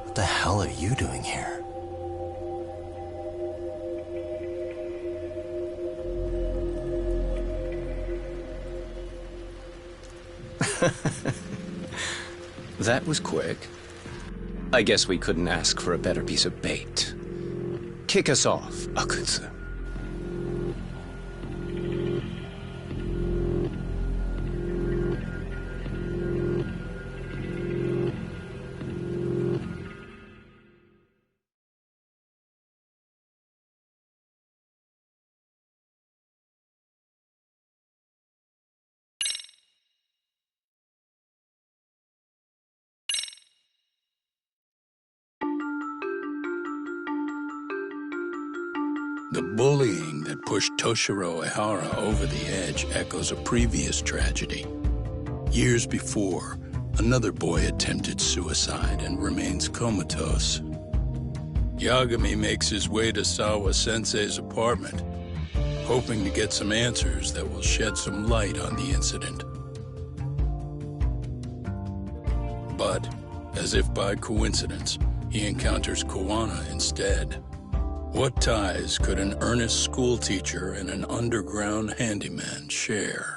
Speaker 1: What the hell are you doing here?
Speaker 18: That was quick. I guess we couldn't ask for a better piece of bait. Kick us off, Akutsu.
Speaker 9: The bullying that pushed Toshiro Ehara over the edge echoes a previous tragedy. Years before, another boy attempted suicide and remains comatose. Yagami makes his way to Sawa-sensei's apartment, hoping to get some answers that will shed some light on the incident. But, as if by coincidence, he encounters Kawana instead. What ties could an earnest schoolteacher and an underground handyman share?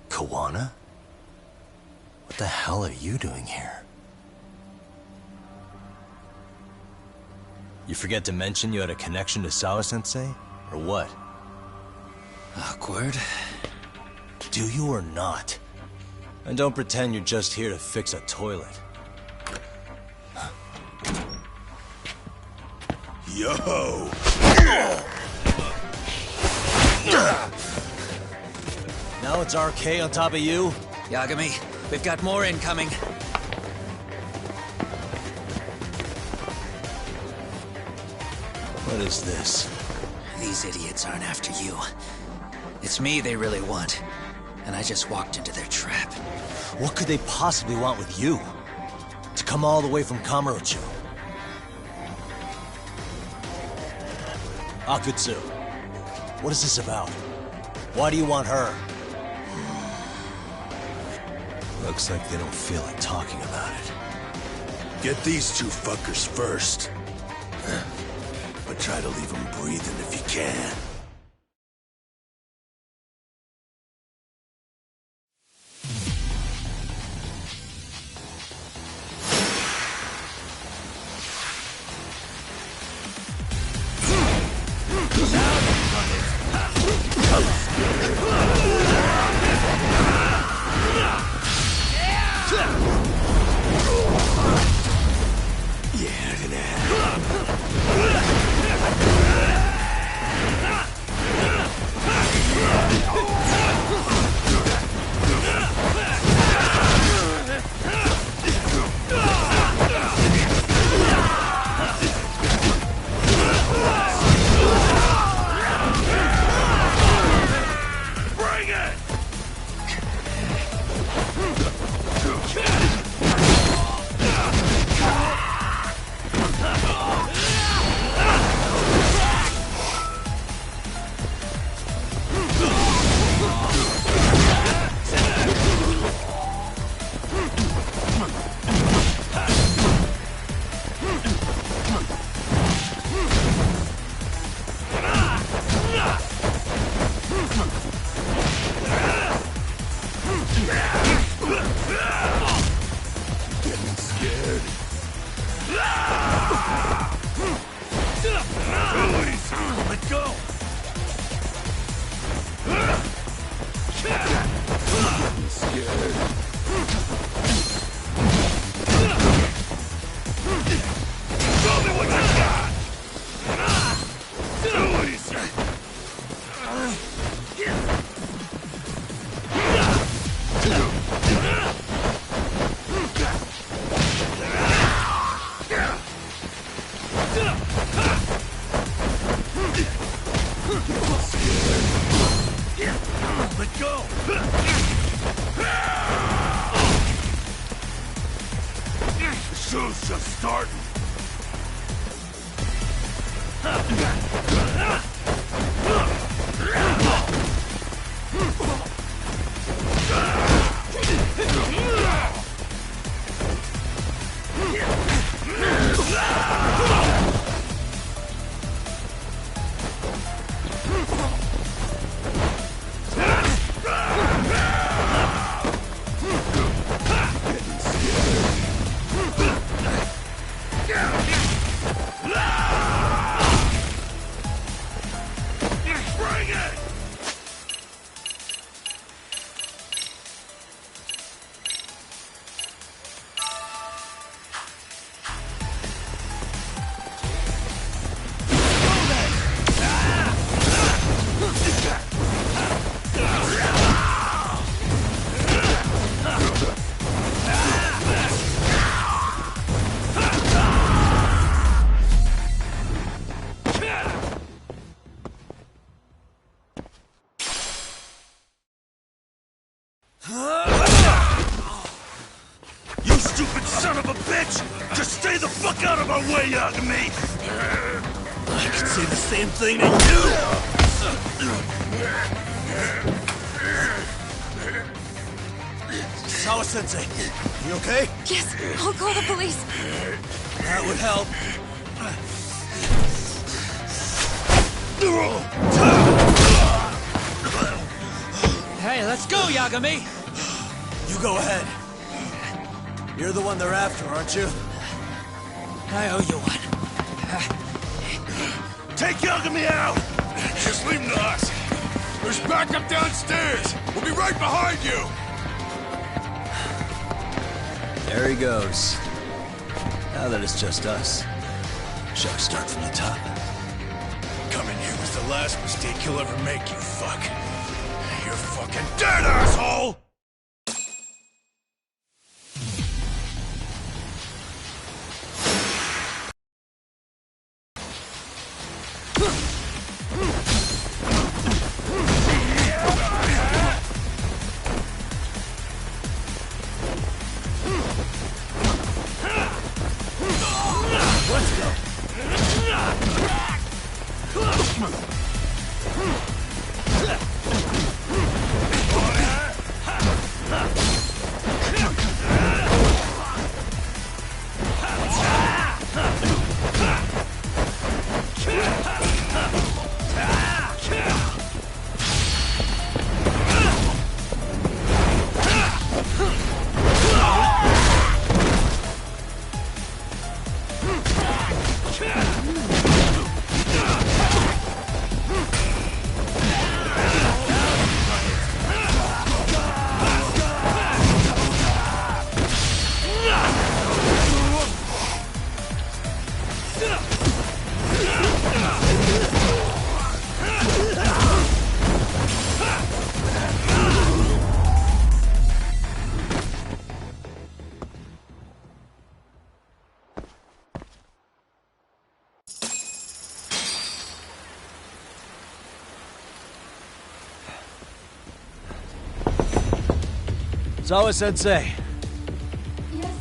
Speaker 1: Kawana? What the hell are you doing here? You forget to mention you had a connection to Sawa-sensei? Or what?
Speaker 19: Awkward.
Speaker 1: Do you or not? And don't pretend you're just here to fix a toilet.
Speaker 4: Yo!
Speaker 1: Now it's RK on top of you?
Speaker 19: Yagami, we've got more incoming.
Speaker 1: What is this?
Speaker 19: These idiots aren't after you. It's me they really want. And I just walked into their trap.
Speaker 1: What could they possibly want with you? To come all the way from Kamurocho? Akutsu, what is this about? Why do you want her? Looks like they don't feel like talking about it.
Speaker 4: Get these two fuckers first. But try to leave them breathing if you can.
Speaker 3: Ugh!
Speaker 4: show's just starting. You stupid son of a bitch! Just stay the fuck out of my way, Yagami! I could say the same thing to you! Sawa-sensei, you okay?
Speaker 5: Yes, I'll call the police.
Speaker 4: That would help.
Speaker 12: Hey, let's go, Yagami!
Speaker 13: You go ahead. You're the one they're after, aren't you?
Speaker 12: I owe you one.
Speaker 4: Take Yagami out! Just leave him to us. There's backup downstairs. We'll be right behind you.
Speaker 1: There he goes. Now that it's just us, shall we start from the top?
Speaker 4: Coming here was the last mistake you'll ever make, you fuck. You're fucking dead, asshole!
Speaker 2: Sawa-sensei.
Speaker 11: Yes?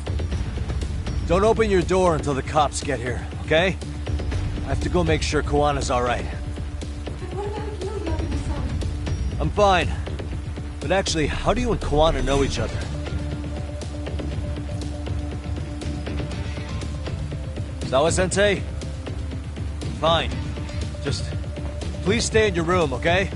Speaker 2: Don't open your door until the cops get here, okay? I have to go make sure Kuwana's alright.
Speaker 11: What about you, Yagami-san?
Speaker 2: I'm fine. But actually, how do you and Kuwana know each other? Sawa-sensei? Fine. Just, please stay in your room, okay?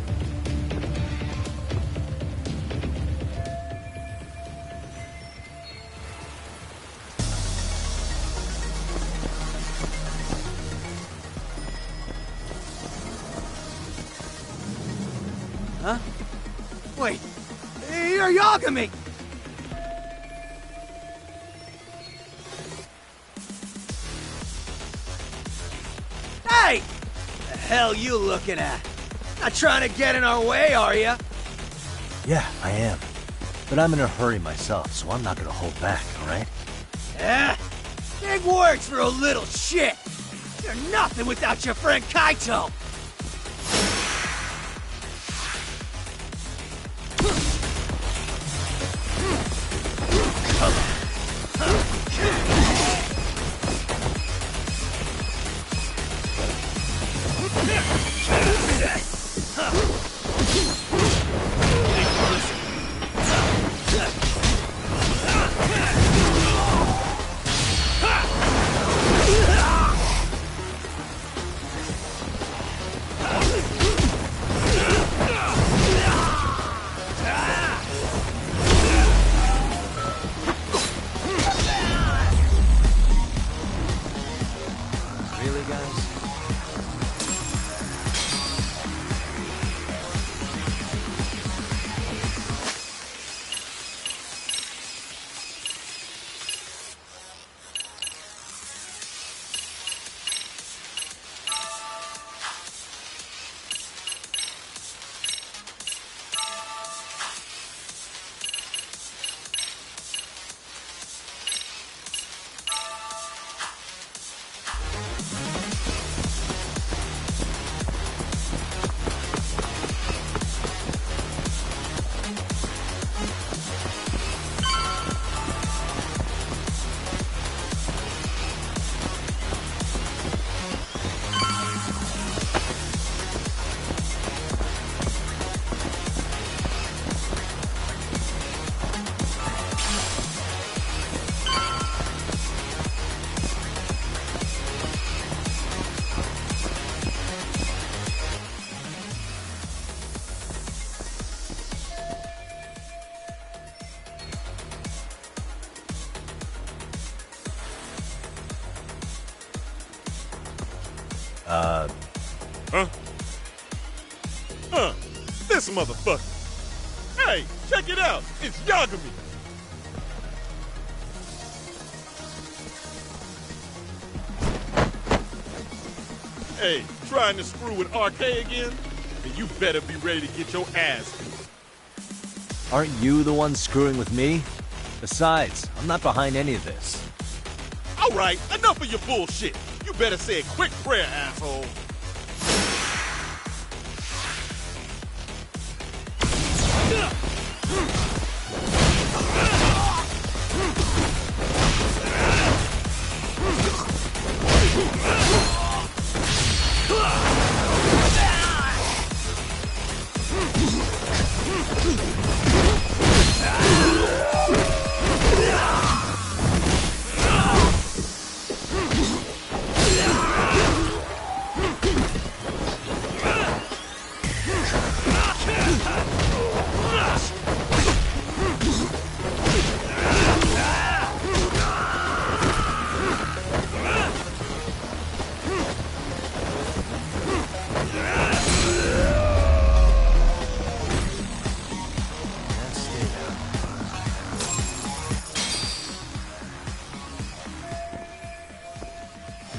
Speaker 12: Huh? Wait, you're Yagami! Hey! The hell you looking at? Not trying to get in our way, are ya?
Speaker 2: Yeah, I am. But I'm in a hurry myself, so I'm not gonna hold back, alright?
Speaker 12: Eh? Big words for a little shit! You're nothing without your friend Kaito!
Speaker 3: Huh? This motherfucker. Hey, check it out. It's Yagami. Hey, trying to screw with RK again? Then you better be ready to get your ass beat.
Speaker 2: Aren't you the one screwing with me? Besides, I'm not behind any of this.
Speaker 3: All right, enough of your bullshit. You better say a quick prayer, asshole.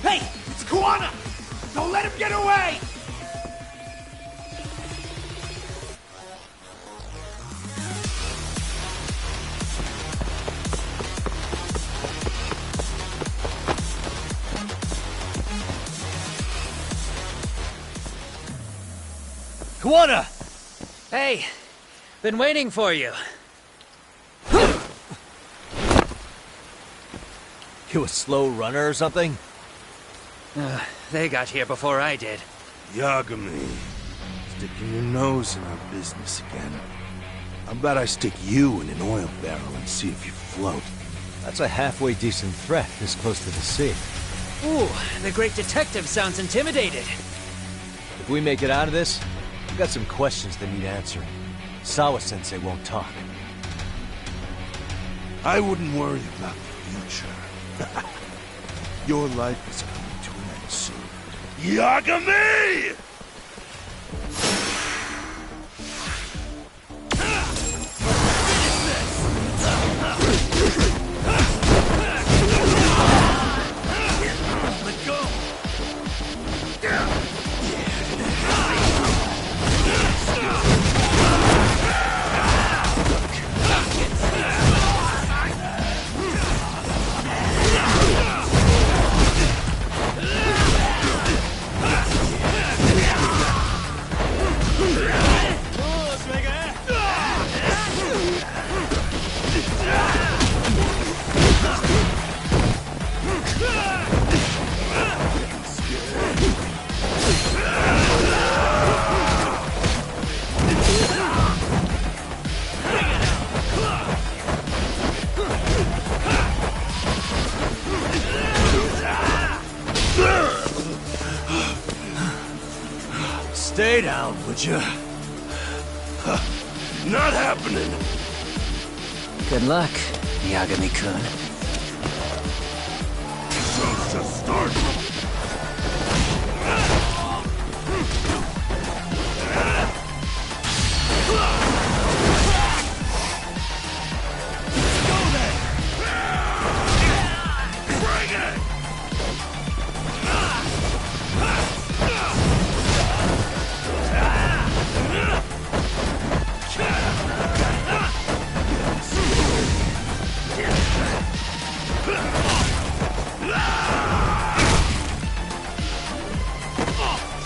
Speaker 4: Hey, it's Kuwana! Don't let him get away!
Speaker 2: Kuwana!
Speaker 12: Hey, been waiting for you.
Speaker 2: You a slow runner or something?
Speaker 12: They got here before I did.
Speaker 4: Yagami, sticking your nose in our business again. How about I stick you in an oil barrel and see if you float?
Speaker 2: That's a halfway decent threat this close to the sea.
Speaker 12: Ooh, the great detective sounds intimidated.
Speaker 2: If we make it out of this, we've got some questions that need answering. Sawa-sensei won't talk.
Speaker 4: I wouldn't worry about the future. Your life is coming to an end soon. Yagami! Let go!
Speaker 2: Stay down, would you?
Speaker 4: Not happening!
Speaker 12: Good luck, Yagami-kun.
Speaker 4: Show's just starting.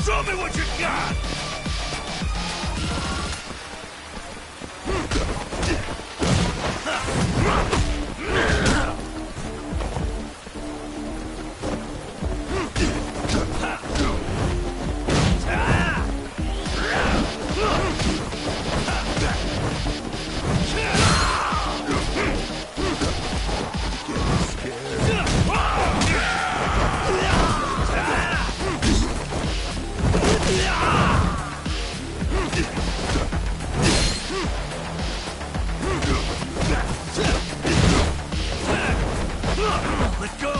Speaker 4: Show me what you got! Let go!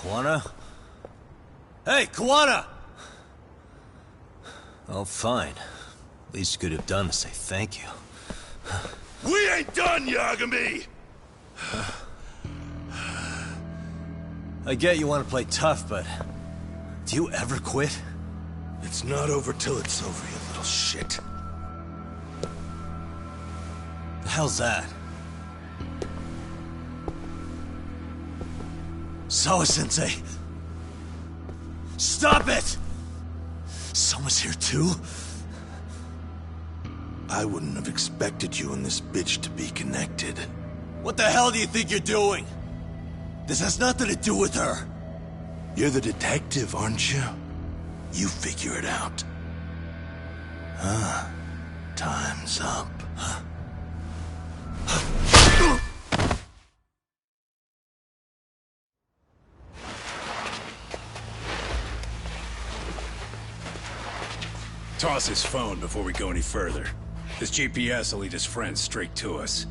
Speaker 1: Kuwana? Hey, Kuwana! Oh, fine. Least you could have done is say thank you.
Speaker 4: We ain't done, Yagami!
Speaker 1: I get you want to play tough, but do you ever quit?
Speaker 4: It's not over till it's over, you little shit.
Speaker 1: The hell's that? Sawa-sensei! Stop it! Someone's here too?
Speaker 4: I wouldn't have expected you and this bitch to be connected.
Speaker 1: What the hell do you think you're doing? This has nothing to do with her.
Speaker 4: You're the detective, aren't you? You figure it out. Huh? Time's up.
Speaker 3: Toss his phone before we go any further. This GPS will lead his friends straight to us.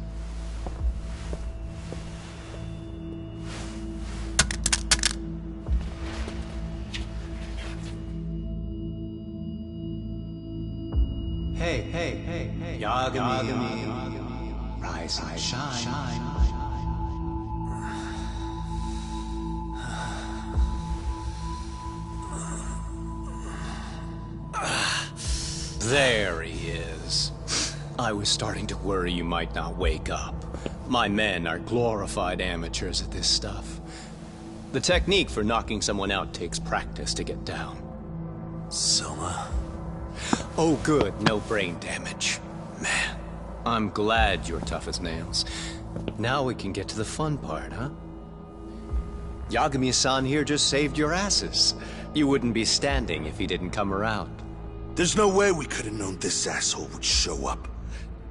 Speaker 18: Hey, Yagami. Rise and shine. There he is. I was starting to worry you might not wake up. My men are glorified amateurs at this stuff. The technique for knocking someone out takes practice to get down.
Speaker 1: Soma?
Speaker 18: Oh good, no brain damage. Man, I'm glad you're tough as nails. Now we can get to the fun part, huh? Yagami-san here just saved your asses. You wouldn't be standing if he didn't come around.
Speaker 4: There's no way we could have known this asshole would show up.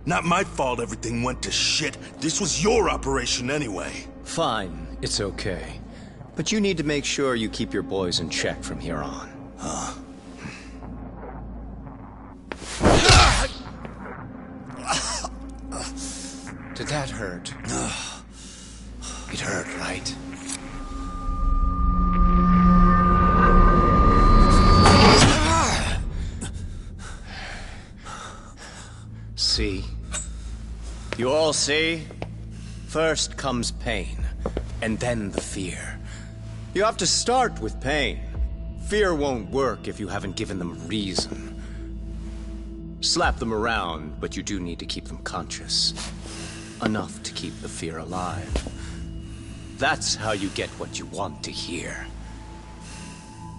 Speaker 4: Not my fault everything went to shit. This was your operation anyway.
Speaker 18: Fine, it's okay. But you need to make sure you keep your boys in check from here on.
Speaker 4: Huh?
Speaker 18: Did that hurt? It hurt, right? See? You all see? First comes pain, and then the fear. You have to start with pain. Fear won't work if you haven't given them reason. Slap them around, but you do need to keep them conscious. Enough to keep the fear alive. That's how you get what you want to hear.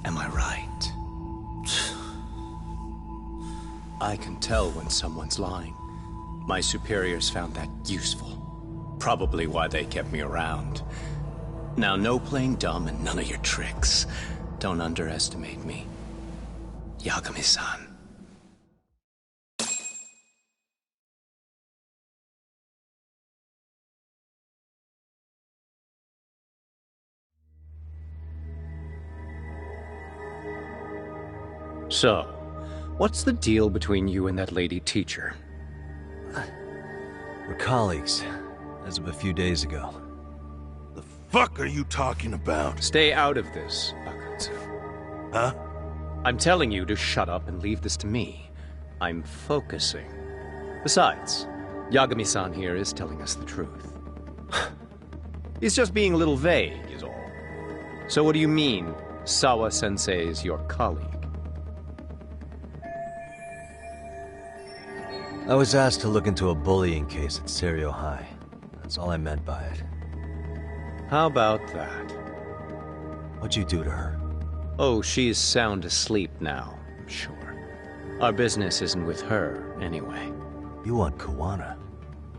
Speaker 18: Am I right? I can tell when someone's lying. My superiors found that useful. Probably why they kept me around. Now, no playing dumb and none of your tricks. Don't underestimate me. Yagami-san. So, what's the deal between you and that lady teacher?
Speaker 2: We're colleagues, as of a few days ago.
Speaker 4: The fuck are you talking about?
Speaker 18: Stay out of this, Akutsu.
Speaker 4: Huh?
Speaker 18: I'm telling you to shut up and leave this to me. I'm focusing. Besides, Yagami-san here is telling us the truth. He's just being a little vague, is all. So what do you mean, Sawa-sensei is your colleague?
Speaker 2: I was asked to look into a bullying case at Seiryo High. That's all I meant by it.
Speaker 18: How about that?
Speaker 2: What'd you do to her?
Speaker 18: Oh, she's sound asleep now, I'm sure. Our business isn't with her, anyway.
Speaker 2: You want Kuwana?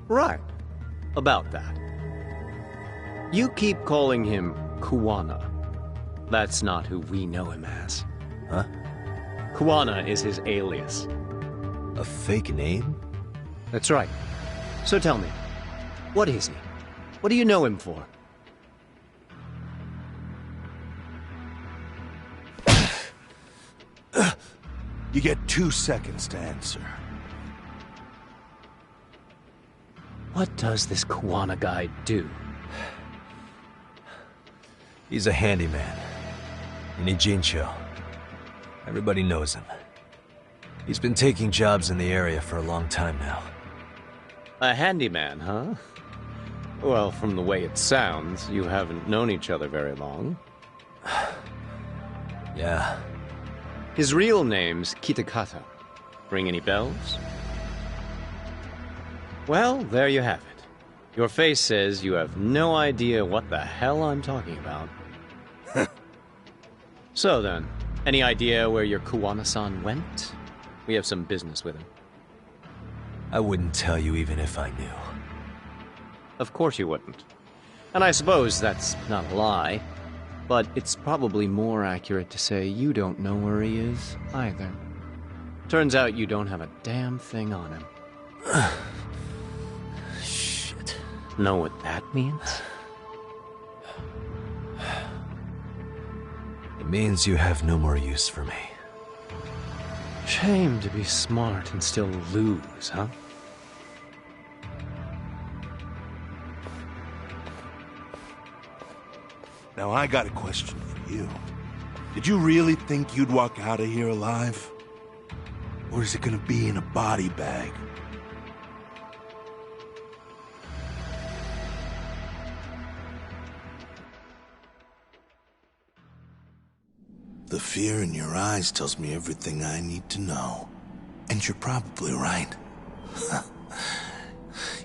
Speaker 18: Right. About that. You keep calling him Kuwana. That's not who we know him as.
Speaker 2: Huh?
Speaker 18: Kuwana is his alias.
Speaker 2: A fake name?
Speaker 18: That's right. So tell me, what is he? What do you know him for?
Speaker 4: You get 2 seconds to answer.
Speaker 18: What does this Kuwana guy do?
Speaker 2: He's a handyman. In Ijincho. Everybody knows him. He's been taking jobs in the area for a long time now.
Speaker 18: A handyman, huh? Well, from the way it sounds, you haven't known each other very long.
Speaker 2: Yeah.
Speaker 18: His real name's Kitakata. Ring any bells? Well, there you have it. Your face says you have no idea what the hell I'm talking about. So then, any idea where your Kuwana-san went? We have some business with him.
Speaker 2: I wouldn't tell you even if I knew.
Speaker 18: Of course you wouldn't. And I suppose that's not a lie, but it's probably more accurate to say you don't know where he is, either. Turns out you don't have a damn thing on him.
Speaker 2: Shit.
Speaker 18: Know what that means?
Speaker 2: It means you have no more use for me.
Speaker 18: Shame to be smart and still lose, huh?
Speaker 4: Now I got a question for you. Did you really think you'd walk out of here alive? Or is it gonna be in a body bag? The fear in your eyes tells me everything I need to know. And you're probably right.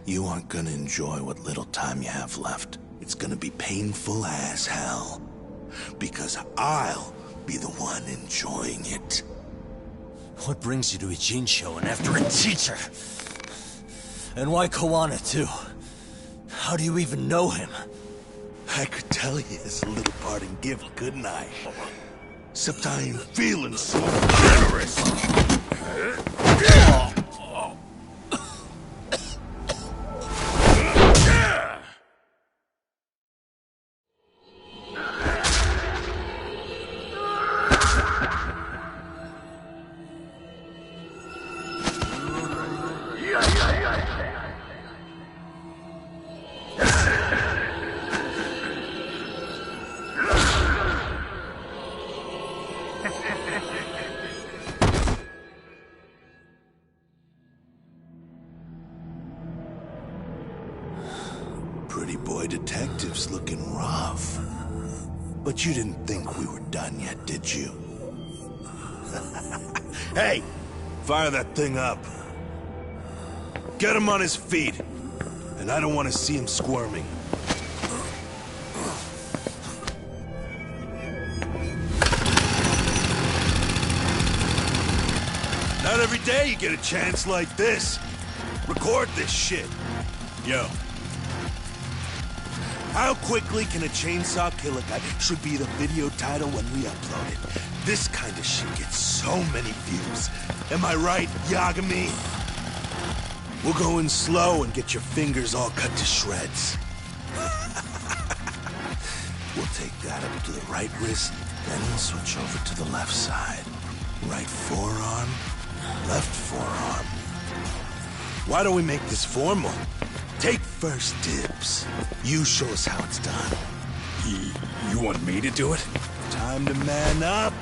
Speaker 4: You aren't gonna enjoy what little time you have left. It's gonna be painful as hell. Because I'll be the one enjoying it.
Speaker 1: What brings you to Ijincho and after a teacher? And why Kuwana, too? How do you even know him?
Speaker 4: I could tell you as a little parting gift, couldn't I? Except I ain't feeling so generous. Pretty boy detectives looking rough. But you didn't think we were done yet, did you? Hey! Fire that thing up. Get him on his feet. And I don't want to see him squirming. Not every day you get a chance like this. Record this shit. Yo. How quickly can a chainsaw kill a guy should be the video title when we upload it. This kind of shit gets so many views. Am I right, Yagami? We'll go in slow and get your fingers all cut to shreds. We'll take that up to the right wrist, then we'll switch over to the left side. Right forearm, left forearm. Why don't we make this formal? Take first dibs. You show us how it's done.
Speaker 3: You want me to do it?
Speaker 4: Time to man up.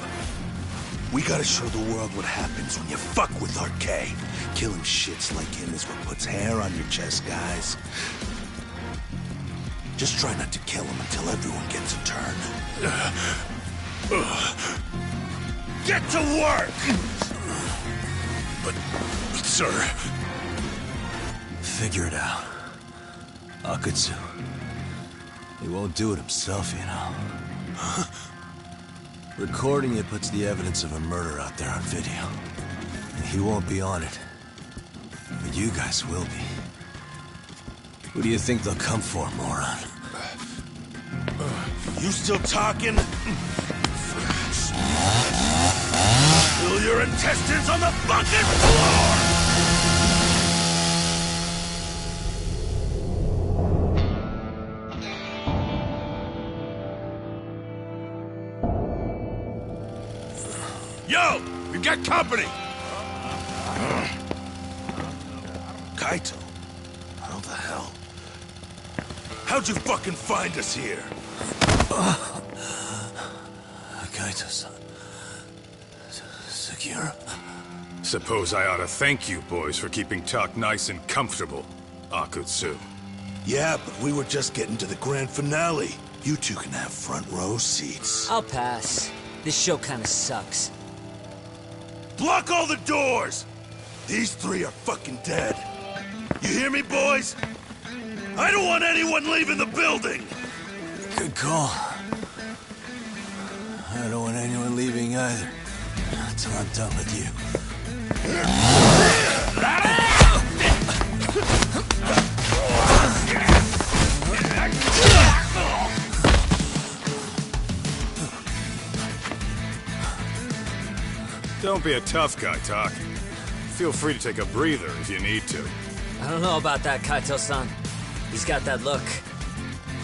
Speaker 4: We gotta show the world what happens when you fuck with RK. Killing shits like him is what puts hair on your chest, guys. Just try not to kill him until everyone gets a turn. Get to work!
Speaker 3: But sir...
Speaker 1: Figure it out. Akutsu. He won't do it himself, you know. Recording it puts the evidence of a murder out there on video. He won't be on it. But you guys will be. Who do you think they'll come for, moron?
Speaker 4: You still talking? Spill your intestines on the fucking floor!
Speaker 3: Yo! We've got company!
Speaker 4: Kaito? How the hell? How'd you fucking find us here?
Speaker 1: Kaito-san. Sekiro?
Speaker 3: Suppose I ought to thank you boys for keeping talk nice and comfortable, Akutsu.
Speaker 4: Yeah, but we were just getting to the grand finale. You two can have front row seats.
Speaker 20: I'll pass. This show kinda sucks.
Speaker 4: Block all the doors! These three are fucking dead. You hear me, boys? I don't want anyone leaving the building!
Speaker 1: Good call. I don't want anyone leaving either. Until I'm done with you.
Speaker 3: Don't be a tough guy, Talk. Feel free to take a breather if you need to.
Speaker 20: I don't know about that, Kaito-san. He's got that look.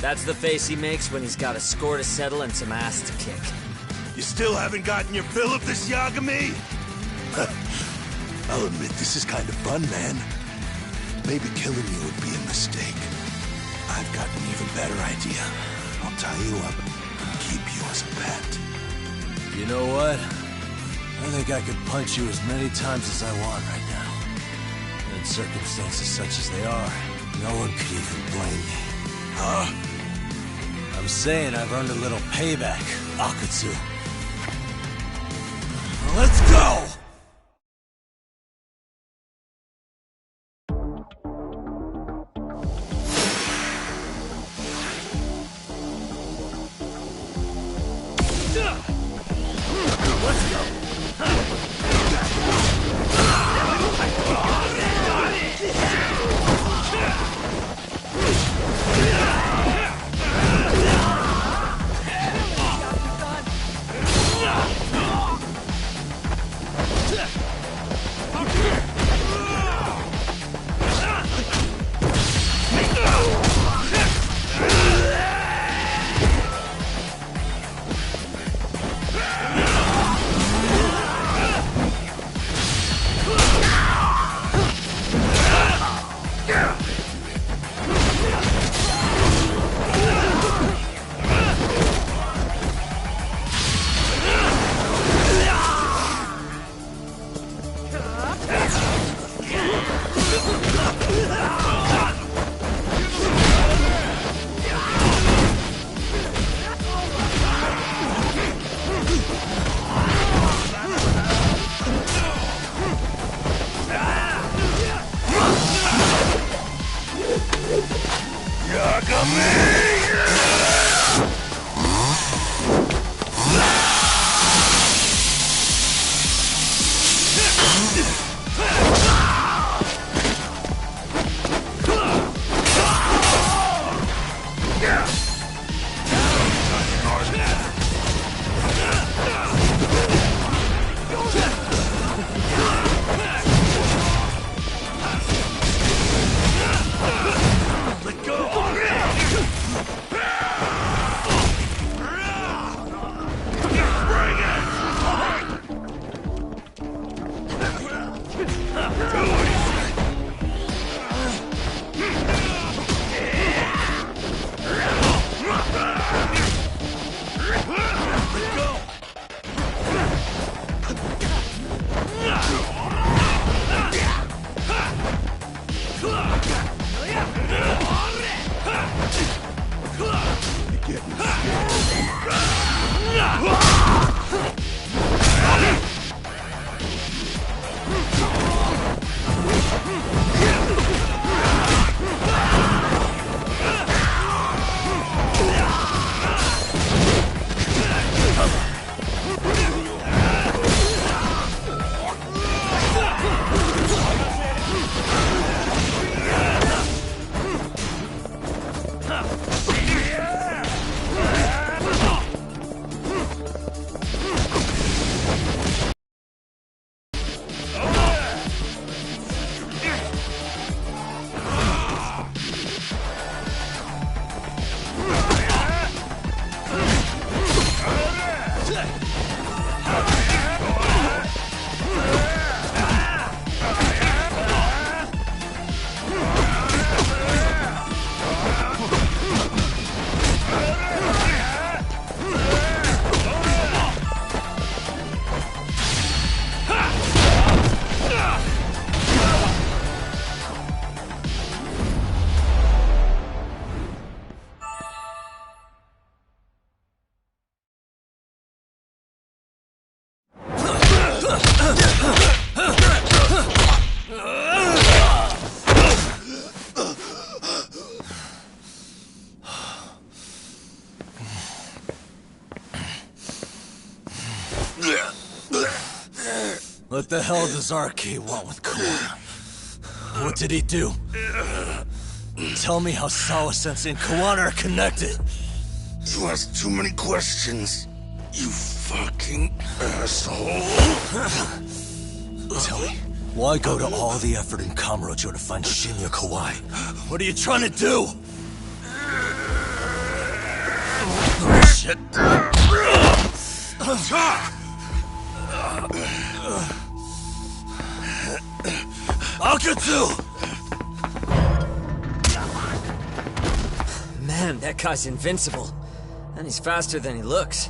Speaker 20: That's the face he makes when he's got a score to settle and some ass to kick.
Speaker 4: You still haven't gotten your fill of this, Yagami? I'll admit, this is kind of fun, man. Maybe killing you would be a mistake. I've got an even better idea. I'll tie you up and keep you as a pet.
Speaker 1: You know what? I think I could punch you as many times as I want right now. And in circumstances such as they are, no one could even blame me.
Speaker 4: Huh?
Speaker 1: I'm saying I've earned a little payback, Akutsu. Let's go! What the hell does RK want with Kawana? What did he do? Tell me how Sawa-sensei and Kawana are connected.
Speaker 4: You ask too many questions, you fucking asshole.
Speaker 1: Tell me, why go to all the effort in Kamurocho to find Shinya Kawai? What are you trying to do? Shit. Akutsu!
Speaker 20: Man, that guy's invincible. And he's faster than he looks.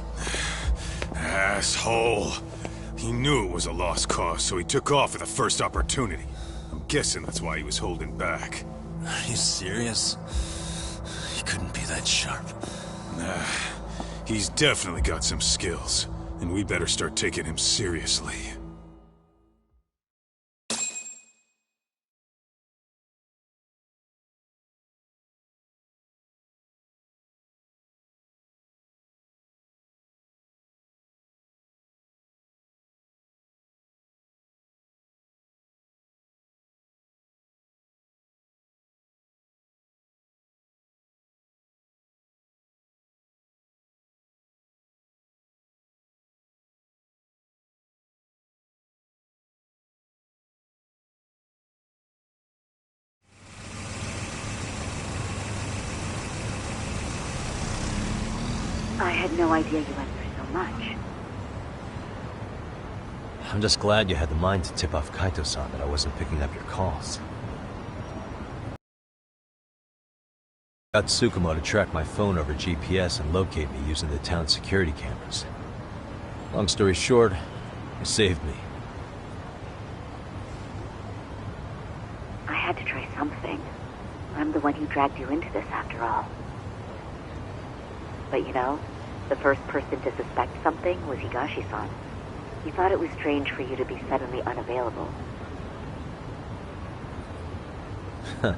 Speaker 3: Asshole. He knew it was a lost cause, so he took off at the first opportunity. I'm guessing that's why he was holding back.
Speaker 1: Are you serious? He couldn't be that sharp.
Speaker 3: Nah, he's definitely got some skills, and we better start taking him seriously.
Speaker 7: I had no idea you went through so much.
Speaker 2: I'm just glad you had the mind to tip off Kaito-san that I wasn't picking up your calls. Got Tsukumo to track my phone over GPS and locate me using the town's security cameras. Long story short, he saved me.
Speaker 7: I had to try something. I'm the one who dragged you into this after all. But you know, the first person to suspect something was Higashi-san. He thought it was strange for you to be suddenly unavailable.
Speaker 2: I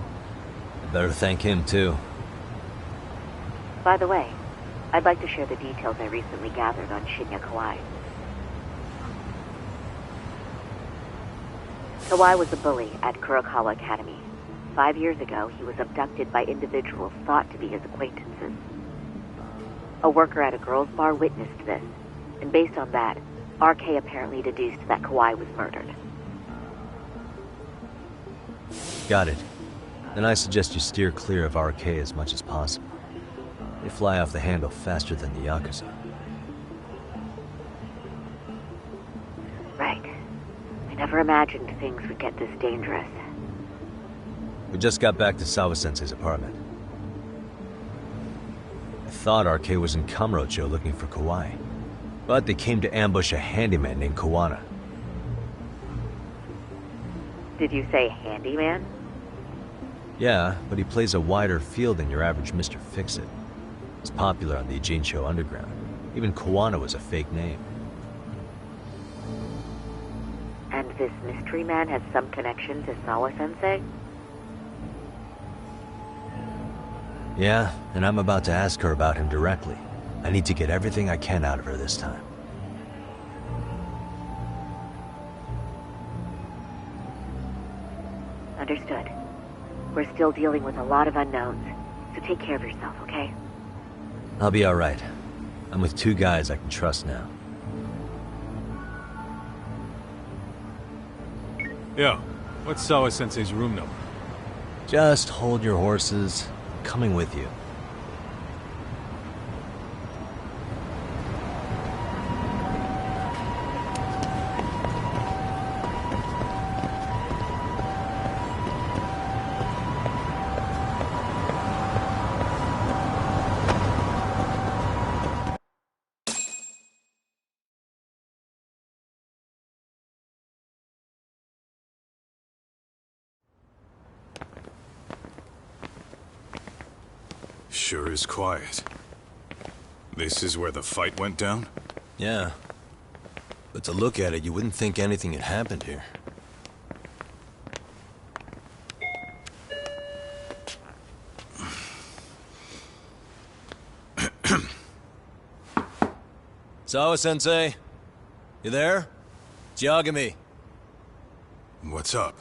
Speaker 2: better thank him too.
Speaker 7: By the way, I'd like to share the details I recently gathered on Shinya Kawai. Kawai was a bully at Kurokawa Academy. 5 years ago, he was abducted by individuals thought to be his acquaintances. A worker at a girls' bar witnessed this, and based on that, RK apparently deduced that Kawai was murdered.
Speaker 2: Got it. Then I suggest you steer clear of RK as much as possible. They fly off the handle faster than the Yakuza.
Speaker 7: Right. I never imagined things would get this dangerous.
Speaker 2: We just got back to Sawa-sensei's apartment. I thought RK was in Kamurocho looking for Kawai, but they came to ambush a handyman named Kawana.
Speaker 7: Did you say handyman?
Speaker 2: Yeah, but he plays a wider field than your average Mr. Fix-It. He's popular on the Ijincho underground. Even Kawana was a fake name.
Speaker 7: And this mystery man has some connection to Sawa-sensei?
Speaker 2: Yeah, and I'm about to ask her about him directly. I need to get everything I can out of her this time.
Speaker 7: Understood. We're still dealing with a lot of unknowns, so take care of yourself, okay?
Speaker 2: I'll be alright. I'm with 2 guys I can trust now.
Speaker 3: Yo, what's Sawa-sensei's room number?
Speaker 2: Just hold your horses. I'm coming with you.
Speaker 3: Sure is quiet. This is where the fight went down?
Speaker 1: Yeah. But to look at it, you wouldn't think anything had happened here. Sawa-sensei? You there? It's Yagami.
Speaker 3: What's up?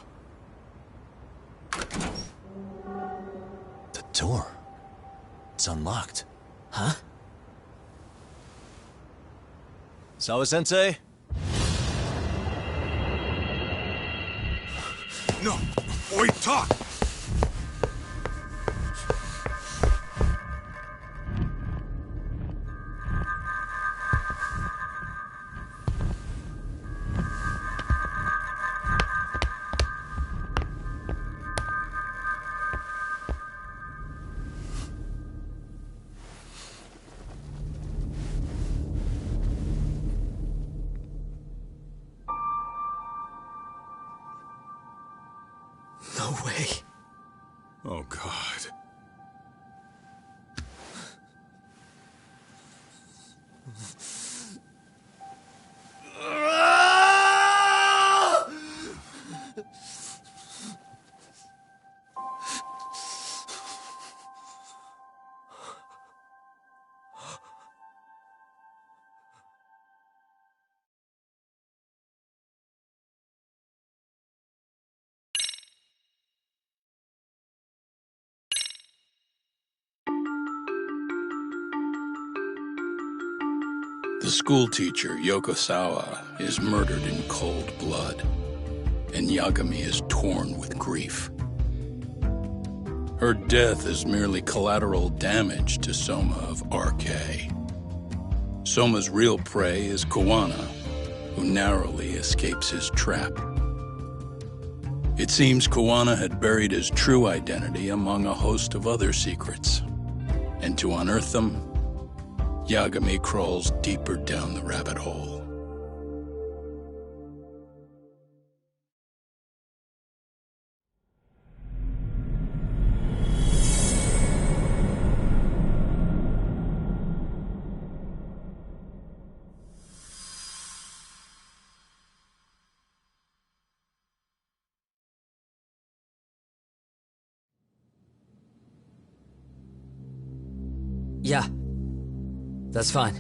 Speaker 1: The door. It's unlocked.
Speaker 19: Huh?
Speaker 1: Sawa-sensei?
Speaker 3: No! Wait, talk!
Speaker 19: No way.
Speaker 3: Oh, God.
Speaker 9: The schoolteacher, Yokosawa, is murdered in cold blood, and Yagami is torn with grief. Her death is merely collateral damage to Soma of RK. Soma's real prey is Kawana, who narrowly escapes his trap. It seems Kawana had buried his true identity among a host of other secrets, and to unearth them, Yagami crawls deeper down the rabbit hole.
Speaker 20: Yeah. That's fine.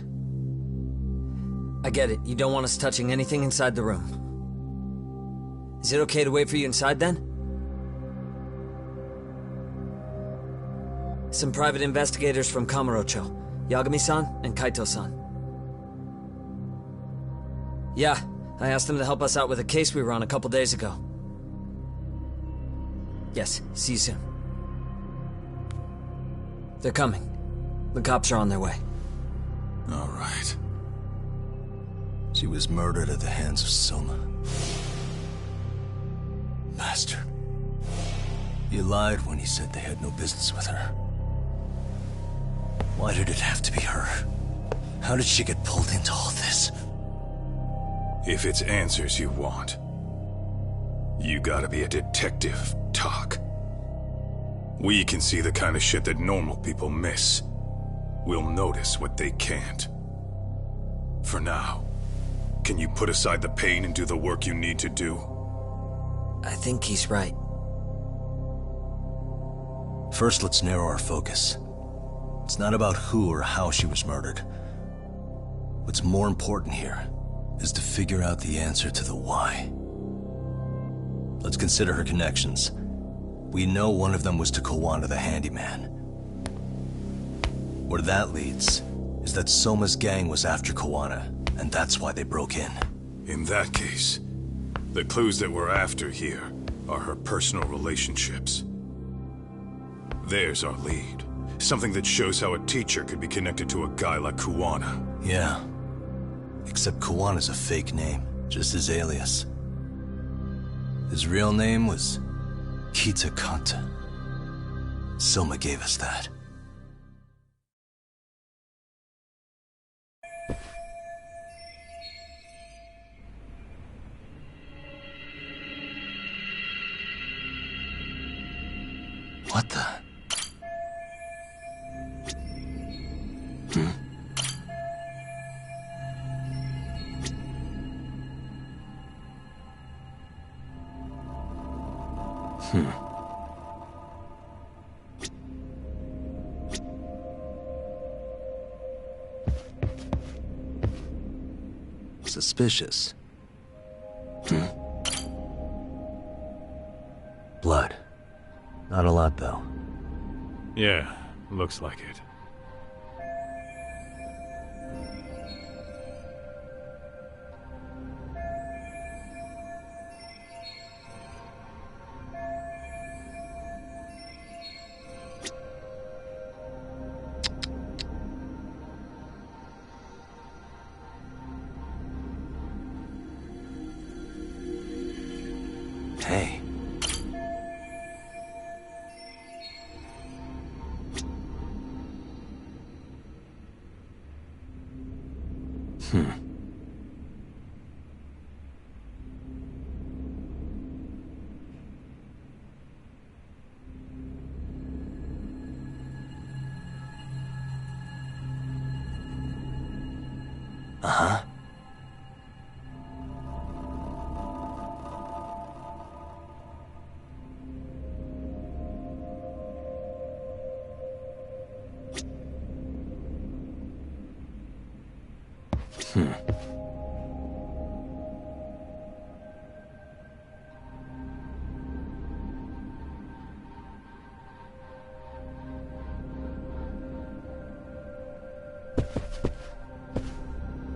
Speaker 20: I get it. You don't want us touching anything inside the room. Is it okay to wait for you inside, then? Some private investigators from Kamurocho. Yagami-san and Kaito-san. Yeah, I asked them to help us out with a case we were on a couple days ago. Yes, see you soon. They're coming. The cops are on their way.
Speaker 1: All right. She was murdered at the hands of Soma. Bastard. You lied when you said they had no business with her. Why did it have to be her? How did she get pulled into all this?
Speaker 3: If it's answers you want, you gotta be a detective, Talk. We can see the kind of shit that normal people miss. We'll notice what they can't. For now, can you put aside the pain and do the work you need to do?
Speaker 20: I think he's right.
Speaker 1: First, let's narrow our focus. It's not about who or how she was murdered. What's more important here is to figure out the answer to the why. Let's consider her connections. We know one of them was to Kawana the handyman. Where that leads is that Soma's gang was after Kawana, and that's why they broke in.
Speaker 3: In that case, the clues that we're after here are her personal relationships. There's our lead. Something that shows how a teacher could be connected to a guy like Kawana.
Speaker 1: Yeah. Except Kawana's a fake name, just his alias. His real name was Kita Kanta. Soma gave us that. What the? Suspicious.
Speaker 2: Not a lot, though.
Speaker 3: Yeah, looks like it.
Speaker 2: Hey. Uh-huh.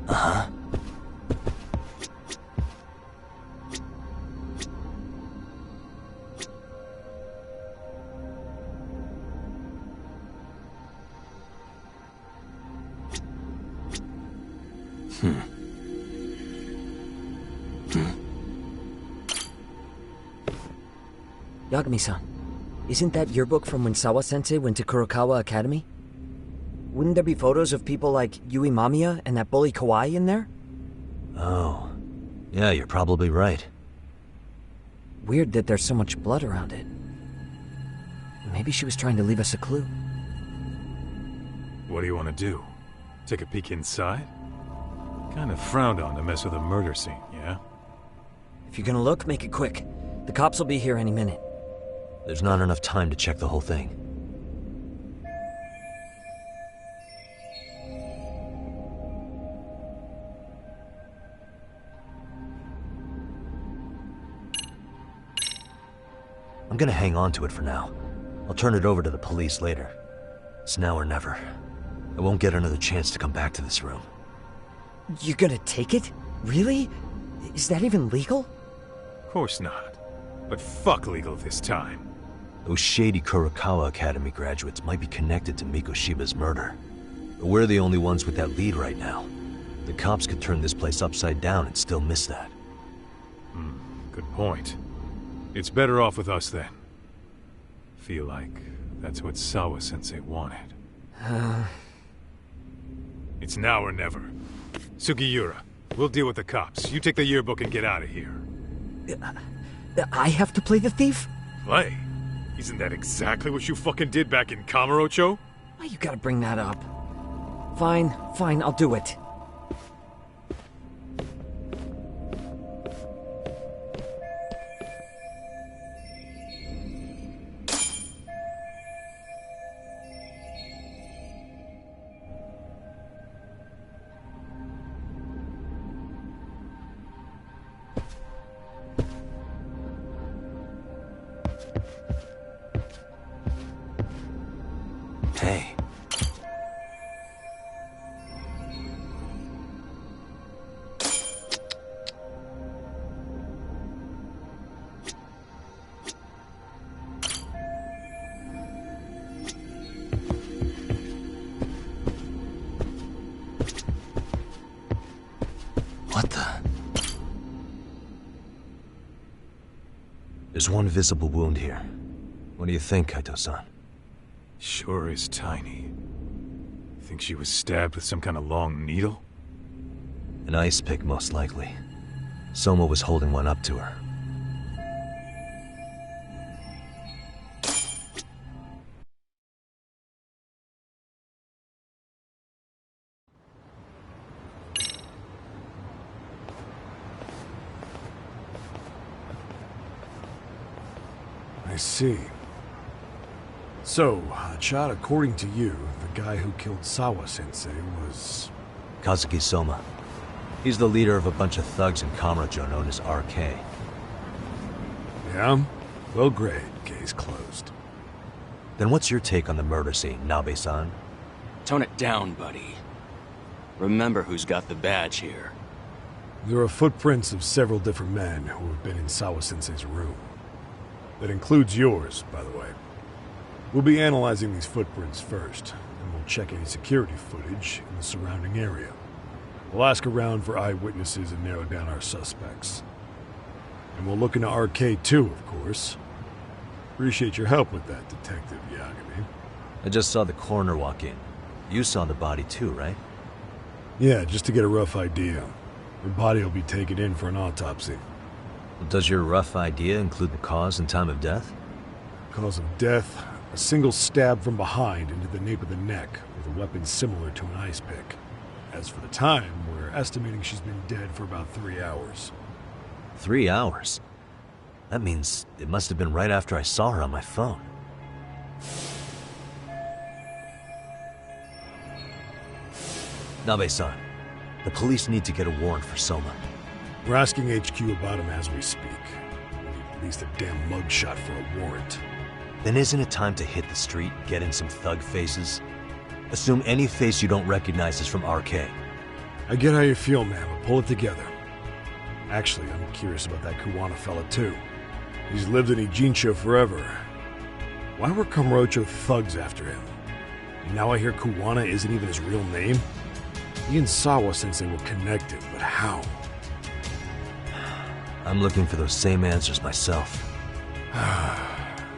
Speaker 2: Uh-huh.
Speaker 20: Yagami-san, isn't that your book from when Sawa-sensei went to Kurokawa Academy? Wouldn't there be photos of people like Yui Mamiya and that bully Kawai in there?
Speaker 2: Oh. Yeah, you're probably right.
Speaker 20: Weird that there's so much blood around it. Maybe she was trying to leave us a clue.
Speaker 3: What do you want to do? Take a peek inside? Kind of frowned on to mess with a murder scene, yeah?
Speaker 20: If you're gonna look, make it quick. The cops will be here any minute.
Speaker 2: There's not enough time to check the whole thing. I'm gonna hang on to it for now. I'll turn it over to the police later. It's now or never. I won't get another chance to come back to this room.
Speaker 20: You're gonna take it? Really? Is that even legal?
Speaker 3: Of course not. But fuck legal this time.
Speaker 2: Those shady Kurokawa Academy graduates might be connected to Mikoshiba's murder. But we're the only ones with that lead right now. The cops could turn this place upside down and still miss that.
Speaker 3: Good point. It's better off with us then. Feel like that's what Sawa-sensei wanted. It's now or never. Sugiura, we'll deal with the cops. You take the yearbook and get out of here.
Speaker 20: I have to play the thief?
Speaker 3: Play? Isn't that exactly what you fucking did back in Kamurocho?
Speaker 20: Why you gotta bring that up? Fine, I'll do it.
Speaker 2: Hey. What the? There's one visible wound here. What do you think, Kaito-san?
Speaker 3: Sure is tiny. Think she was stabbed with some kind of long needle?
Speaker 2: An ice pick, most likely. Soma was holding one up to her.
Speaker 21: I see. So, Chad, according to you, the guy who killed Sawa-sensei was...
Speaker 2: Kazuki Soma. He's the leader of a bunch of thugs in Kamurocho known as RK.
Speaker 21: Yeah? Well, great. Case closed.
Speaker 2: Then what's your take on the murder scene, Nabe-san?
Speaker 15: Tone it down, buddy. Remember who's got the badge here.
Speaker 21: There are footprints of several different men who have been in Sawa-sensei's room. That includes yours, by the way. We'll be analyzing these footprints first, and we'll check any security footage in the surrounding area. We'll ask around for eyewitnesses and narrow down our suspects. And we'll look into RK too, of course. Appreciate your help with that, Detective Yagami.
Speaker 2: I just saw the coroner walk in. You saw the body too, right?
Speaker 21: Yeah, just to get a rough idea. The body will be taken in for an autopsy.
Speaker 2: Does your rough idea include the cause and time of death?
Speaker 21: Cause of death? A single stab from behind into the nape of the neck with a weapon similar to an ice pick. As for the time, we're estimating she's been dead for about 3 hours.
Speaker 2: 3 hours? That means it must have been right after I saw her on my phone. Nabe-san, the police need to get a warrant for Soma.
Speaker 21: We're asking HQ about him as we speak. We need at least a damn mugshot for a warrant.
Speaker 2: Then isn't it time to hit the street, get in some thug faces? Assume any face you don't recognize is from RK.
Speaker 21: I get how you feel, man, but pull it together. Actually, I'm curious about that Kuwana fella, too. He's lived in Ijincho forever. Why were Kamurocho thugs after him? And now I hear Kuwana isn't even his real name? He and Sawa-sensei were connected, but how?
Speaker 2: I'm looking for those same answers myself.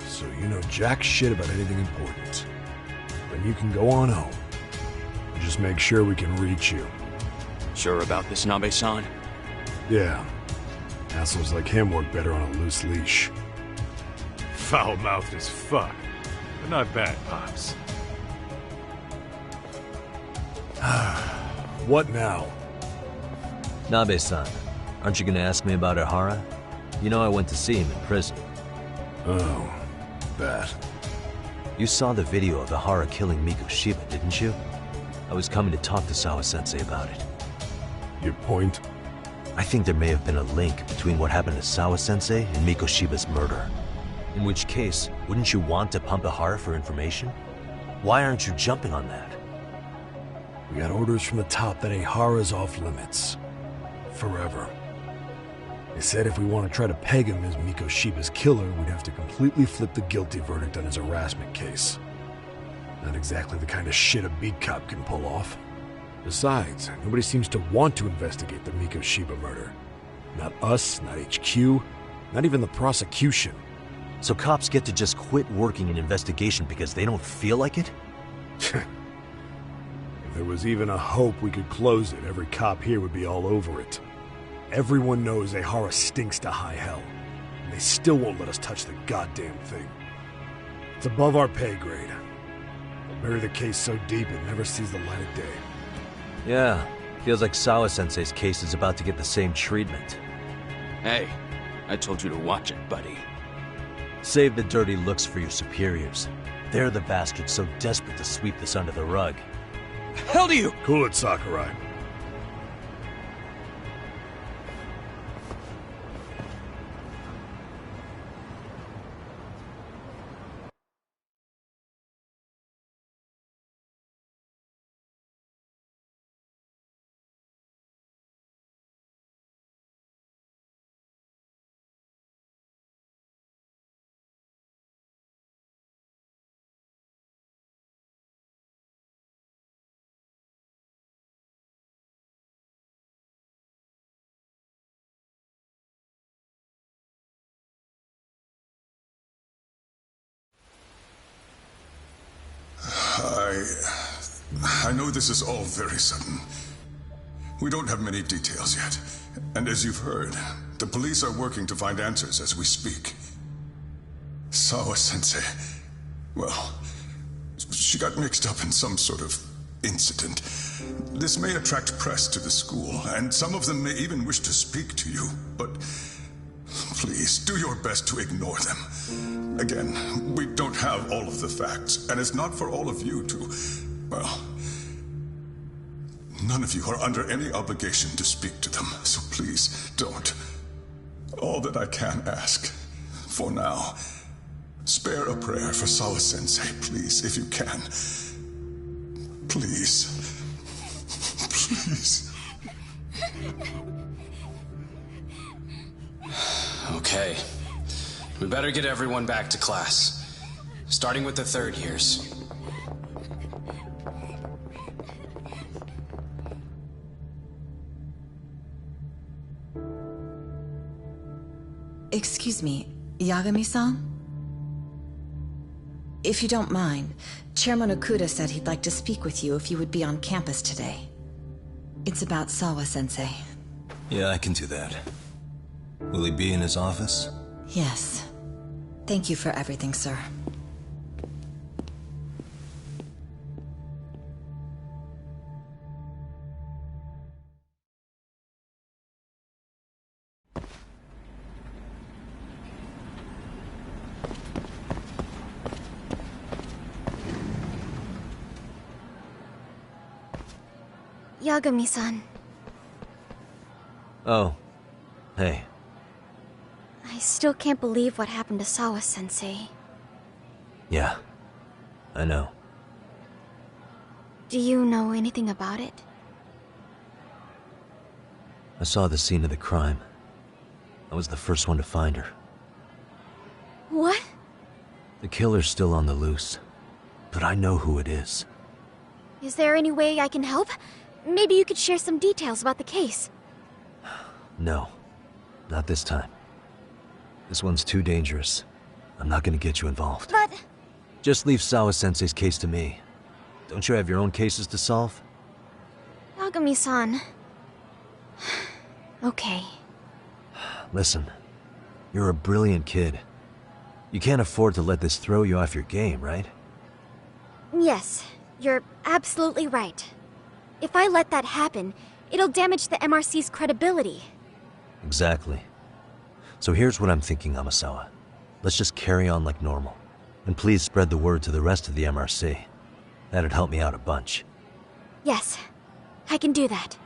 Speaker 21: So you know jack shit about anything important. Then you can go on home. Just make sure we can reach you.
Speaker 15: Sure about this, Nabe-san?
Speaker 21: Yeah. Assholes like him work better on a loose leash.
Speaker 10: Foul-mouthed as fuck. But not bad, Pops.
Speaker 21: What now?
Speaker 2: Nabe-san, aren't you gonna ask me about Ihara? You know I went to see him in prison.
Speaker 21: Oh, that.
Speaker 2: You saw the video of Ihara killing Miko Shiba, didn't you? I was coming to talk to Sawa-sensei about it.
Speaker 21: Your point?
Speaker 2: I think there may have been a link between what happened to Sawa-sensei and Miko Shiba's murder. In which case, wouldn't you want to pump Ihara for information? Why aren't you jumping on that?
Speaker 21: We got orders from the top that Ihara's off limits. Forever. They said if we want to try to peg him as Miko Shiba's killer, we'd have to completely flip the guilty verdict on his harassment case. Not exactly the kind of shit a beat cop can pull off. Besides, nobody seems to want to investigate the Miko Shiba murder. Not us, not HQ, not even the prosecution.
Speaker 2: So cops get to just quit working an investigation because they don't feel like it?
Speaker 21: If there was even a hope we could close it, every cop here would be all over it. Everyone knows Ihara stinks to high hell, and they still won't let us touch the goddamn thing. It's above our pay grade. They'll bury the case so deep it never sees the light of day.
Speaker 2: Yeah, feels like Sawa-sensei's case is about to get the same treatment.
Speaker 15: Hey, I told you to watch it, buddy.
Speaker 2: Save the dirty looks for your superiors. They're the bastards so desperate to sweep this under the rug.
Speaker 15: Hell do you?
Speaker 21: Cool it, Sakurai.
Speaker 22: I know this is all very sudden. We don't have many details yet. And as you've heard, the police are working to find answers as we speak. Sawa-sensei, well, she got mixed up in some sort of incident. This may attract press to the school, and some of them may even wish to speak to you, but please, do your best to ignore them. Again, we don't have all of the facts, and it's not for all of you to, well, none of you are under any obligation to speak to them, so please, don't. All that I can ask, for now, Spare a prayer for Sawa-sensei, please, if you can. Please. Please.
Speaker 6: Okay. We better get everyone back to class. Starting with the third years.
Speaker 14: Excuse me, Yagami-san? If you don't mind, Chairman Okuda said he'd like to speak with you if you would be on campus today. It's about Sawa-sensei.
Speaker 1: Yeah, I can do that. Will he be in his office?
Speaker 14: Yes. Thank you for everything, sir.
Speaker 16: Yagami-san.
Speaker 2: Oh. Hey.
Speaker 16: I still can't believe what happened to Sawa-sensei.
Speaker 2: Yeah. I know.
Speaker 16: Do you know anything about it?
Speaker 2: I saw the scene of the crime. I was the first one to find her.
Speaker 16: What?
Speaker 2: The killer's still on the loose. But I know who it is.
Speaker 16: Is there any way I can help? Maybe you could share some details about the case.
Speaker 2: No. Not this time. This one's too dangerous. I'm not gonna get you involved.
Speaker 16: But...
Speaker 2: Just leave Sawa-sensei's case to me. Don't you have your own cases to solve?
Speaker 16: Yagami-san... Okay.
Speaker 2: Listen. You're a brilliant kid. You can't afford to let this throw you off your game, right?
Speaker 16: Yes, you're absolutely right. If I let that happen, it'll damage the MRC's credibility.
Speaker 2: Exactly. So here's what I'm thinking, Amasawa. Let's just carry on like normal. And please spread the word to the rest of the MRC. That'd help me out a bunch.
Speaker 16: Yes, I can do that.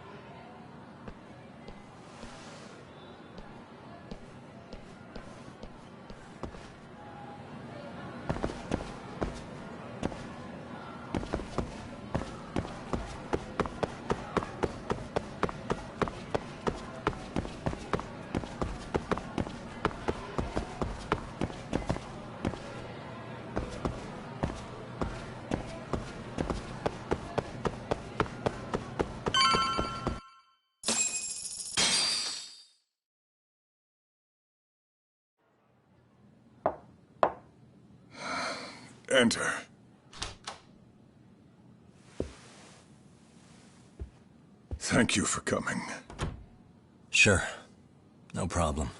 Speaker 22: Enter. Thank you for coming.
Speaker 1: Sure. No problem.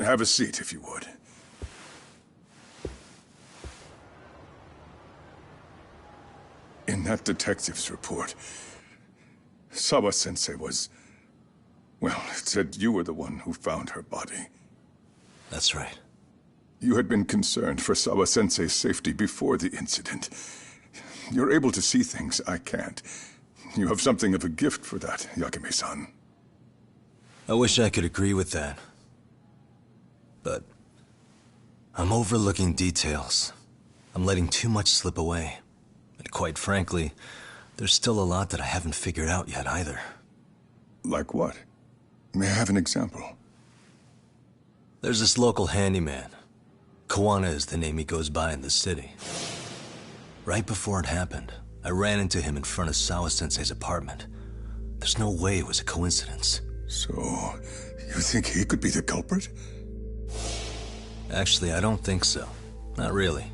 Speaker 22: Have a seat, if you would. In that detective's report, Sawa-sensei was... Well, it said you were the one who found her body.
Speaker 1: That's right.
Speaker 22: You had been concerned for Sawa-sensei's safety before the incident. You're able to see things I can't. You have something of a gift for that, Yagami-san.
Speaker 1: I wish I could agree with that. But I'm overlooking details. I'm letting too much slip away. And quite frankly, there's still a lot that I haven't figured out yet either.
Speaker 22: Like what? May I have an example?
Speaker 1: There's this local handyman. Kawana is the name he goes by in the city. Right before it happened, I ran into him in front of Sawa-sensei's apartment. There's no way it was a coincidence.
Speaker 22: So, you think he could be the culprit?
Speaker 1: Actually, I don't think so. Not really.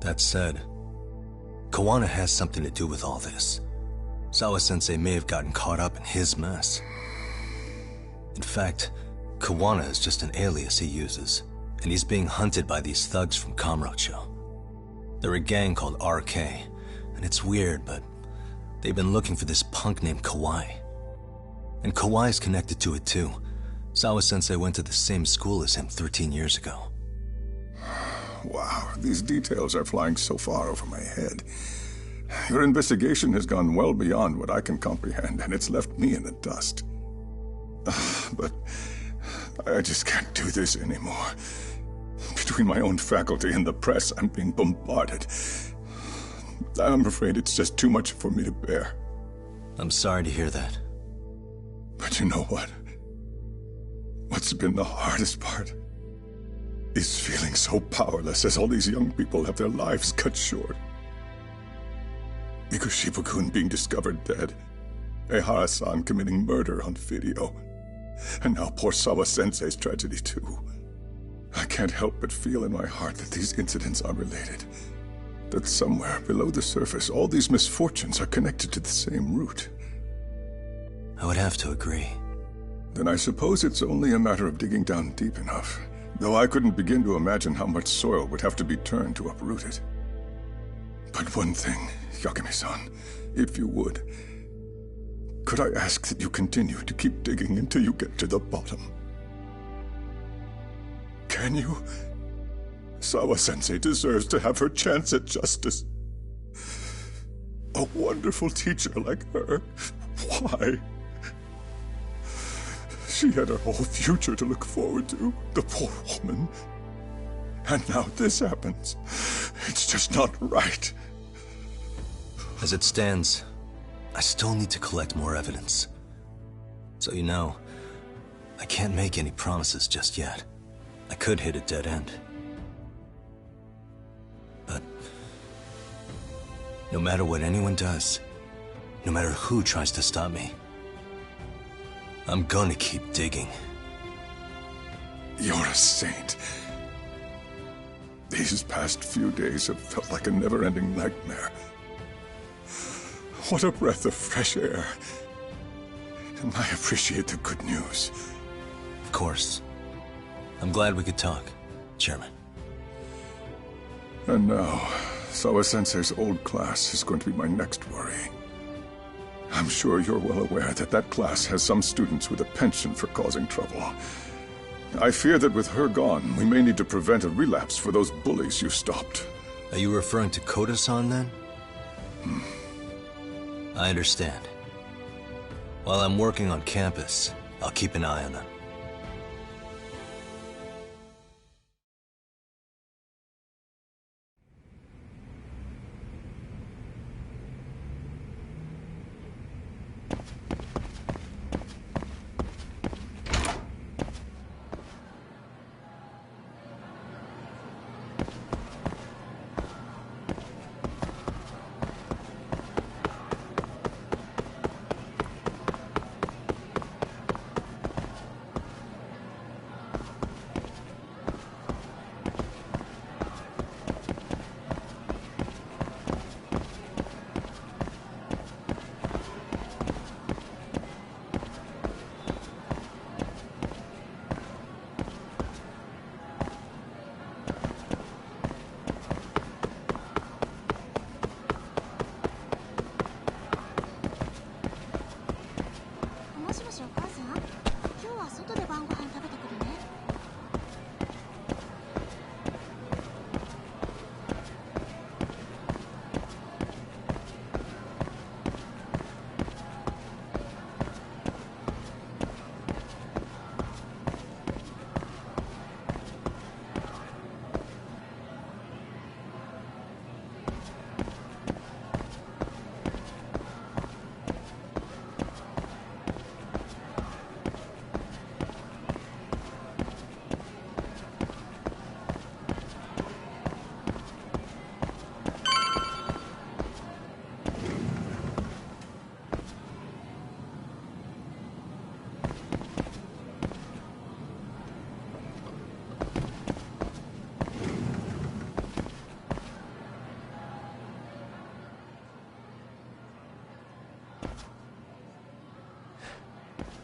Speaker 1: That said, Kawana has something to do with all this. Sawa-sensei may have gotten caught up in his mess. In fact, Kawana is just an alias he uses, and he's being hunted by these thugs from Kamurocho. They're a gang called RK, and it's weird, but they've been looking for this punk named Kawai. And Kawai's connected to it too. Sawa-sensei went to the same school as him 13 years ago.
Speaker 22: Wow, these details are flying so far over my head. Your investigation has gone well beyond what I can comprehend, and it's left me in the dust. But I just can't do this anymore. Between my own faculty and the press, I'm being bombarded. I'm afraid it's just too much for me to bear.
Speaker 1: I'm sorry to hear that.
Speaker 22: But you know what? What's been the hardest part is feeling so powerless as all these young people have their lives cut short. Mikoshiba-kun being discovered dead, Ehara-san committing murder on video, and now poor Sawa-sensei's tragedy too. I can't help but feel in my heart that these incidents are related. That somewhere below the surface, all these misfortunes are connected to the same root.
Speaker 1: I would have to agree.
Speaker 22: Then I suppose it's only a matter of digging down deep enough, though I couldn't begin to imagine how much soil would have to be turned to uproot it. But one thing, Yagami-san, if you would, could I ask that you continue to keep digging until you get to the bottom? Can you? Sawa-sensei deserves to have her chance at justice. A wonderful teacher like her. Why? She had her whole future to look forward to, the poor woman. And now this happens. It's just not right.
Speaker 1: As it stands, I still need to collect more evidence. So you know, I can't make any promises just yet. I could hit a dead end. But no matter what anyone does, no matter who tries to stop me, I'm gonna keep digging.
Speaker 22: You're a saint. These past few days have felt like a never-ending nightmare. What a breath of fresh air. And I appreciate the good news.
Speaker 1: Of course. I'm glad we could talk, Chairman.
Speaker 22: And now, Sawa-sensei's old class is going to be my next worry. I'm sure you're well aware that that class has some students with a penchant for causing trouble. I fear that with her gone, we may need to prevent a relapse for those bullies you stopped.
Speaker 1: Are you referring to Koda-san, then? I understand. While I'm working on campus, I'll keep an eye on them.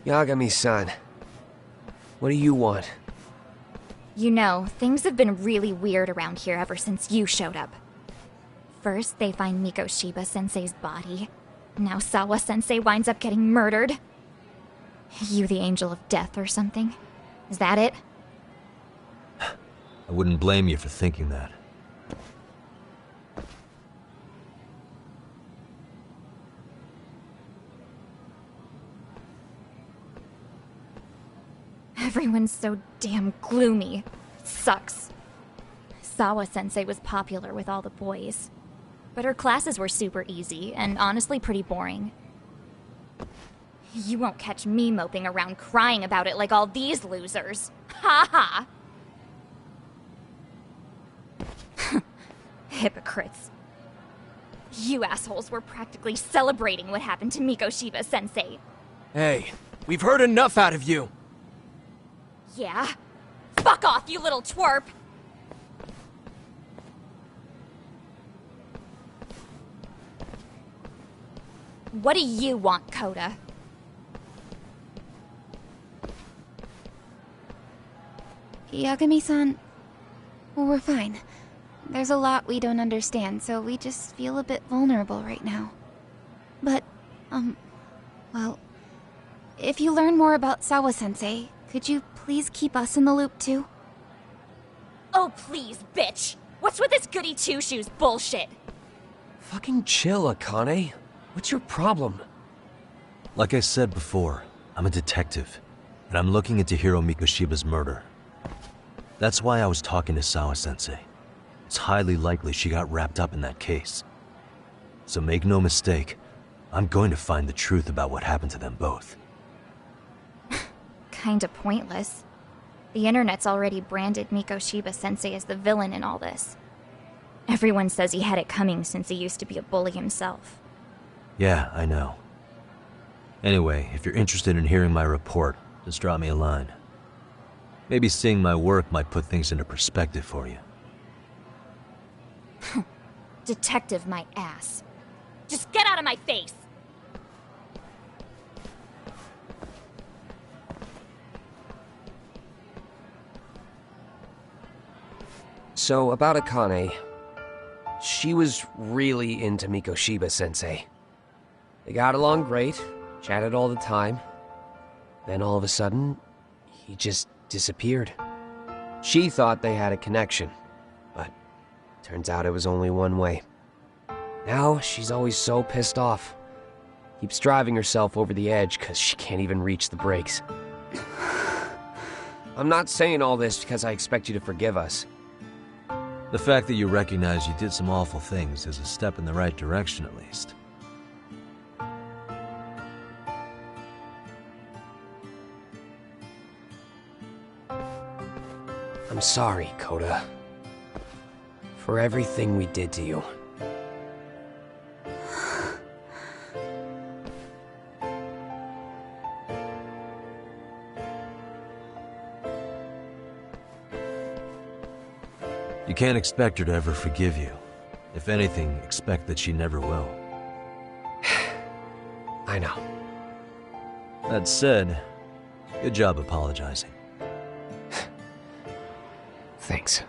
Speaker 8: Yagami-san, what do you want?
Speaker 17: You know, things have been really weird around here ever since you showed up. First, they find Mikoshiba-sensei's body. Now Sawa-sensei winds up getting murdered. You the angel of death or something? Is that it?
Speaker 2: I wouldn't blame you for thinking that.
Speaker 17: Everyone's so damn gloomy. It sucks. Sawa-sensei was popular with all the boys. But her classes were super easy, and honestly pretty boring. You won't catch me moping around crying about it like all these losers. Ha ha! Hypocrites. You assholes were practically celebrating what happened to Mikoshiba-sensei.
Speaker 8: Hey, we've heard enough out of you!
Speaker 17: Yeah? Fuck off, you little twerp! What do you want, Kota?
Speaker 16: Yagami-san, we're fine. There's a lot we don't understand, so we just feel a bit vulnerable right now. But, well, if you learn more about Sawa-sensei, could you please keep us in the loop too?
Speaker 17: Oh please, bitch! What's with this goody two-shoes bullshit?
Speaker 8: Fucking chill, Akane. What's your problem?
Speaker 1: Like I said before, I'm a detective, and I'm looking into Hiro Mikoshiba's murder. That's why I was talking to Sawa-sensei. It's highly likely she got wrapped up in that case. So make no mistake, I'm going to find the truth about what happened to them both.
Speaker 17: Kinda pointless. The internet's already branded Mikoshiba-sensei as the villain in all this. Everyone says he had it coming since he used to be a bully himself.
Speaker 1: Yeah, I know. Anyway, if you're interested in hearing my report, just drop me a line. Maybe seeing my work might put things into perspective for you.
Speaker 17: Detective my ass. Just get out of my face!
Speaker 8: So, about Akane. She was really into Mikoshiba-sensei. They got along great, chatted all the time. Then all of a sudden, he just disappeared. She thought they had a connection, but turns out it was only one way. Now, she's always so pissed off. Keeps driving herself over the edge because she can't even reach the brakes. I'm not saying all this because I expect you to forgive us.
Speaker 1: The fact that you recognize you did some awful things is a step in the right direction, at least.
Speaker 8: I'm sorry, Kota. For everything we did to you.
Speaker 1: You can't expect her to ever forgive you. If anything, expect that she never will.
Speaker 8: I know.
Speaker 1: That said, good job apologizing.
Speaker 8: Thanks.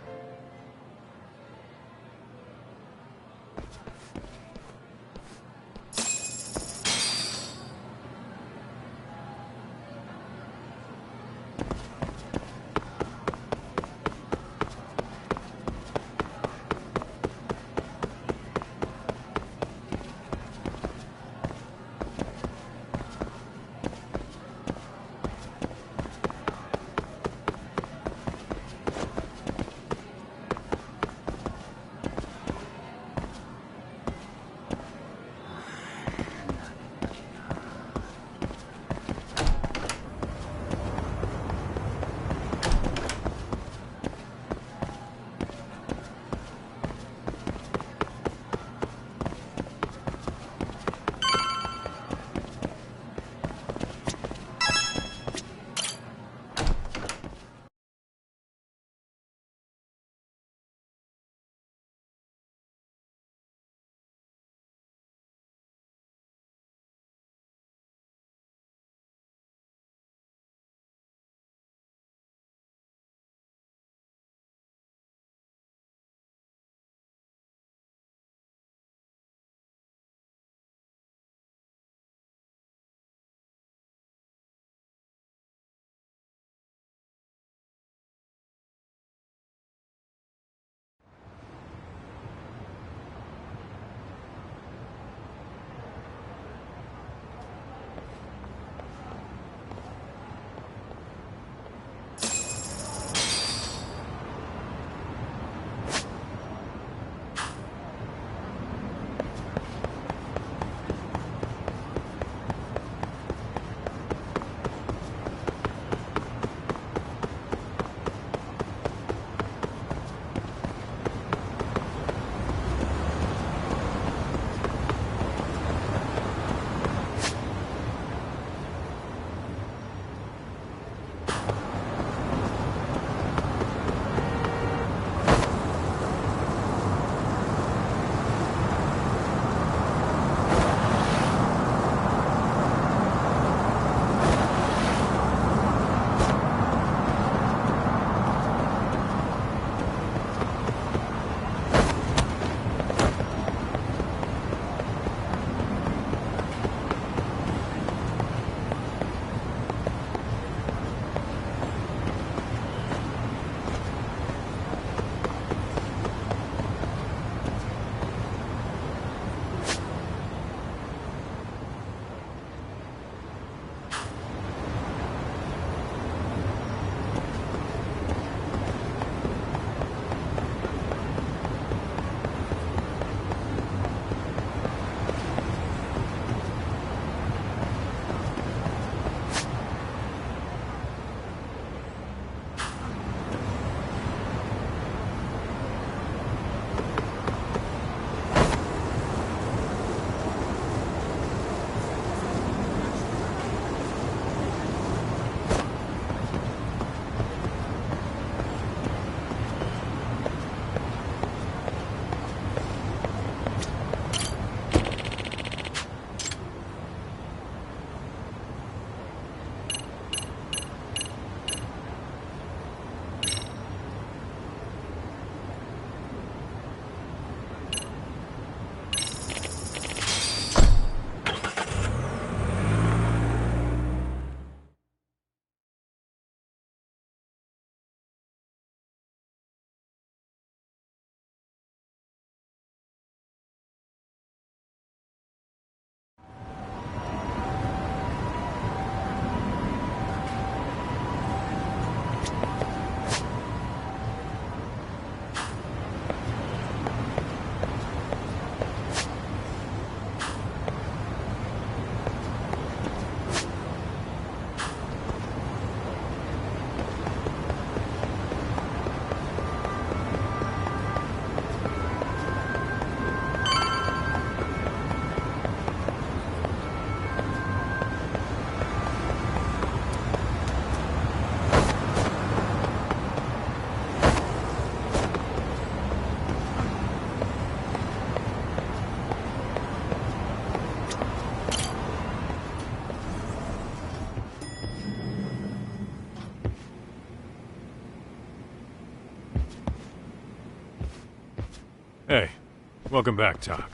Speaker 3: Welcome back, Tak.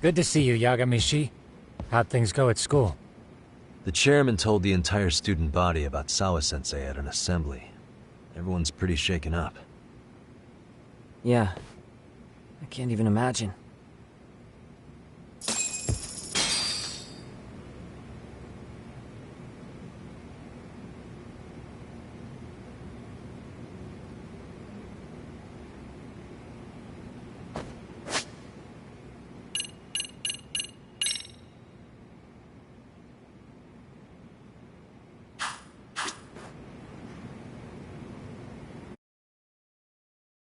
Speaker 5: Good to see you, Yagamishi. How'd things go at school?
Speaker 2: The chairman told the entire student body about Sawa-sensei at an assembly. Everyone's pretty shaken up.
Speaker 20: Yeah. I can't even imagine.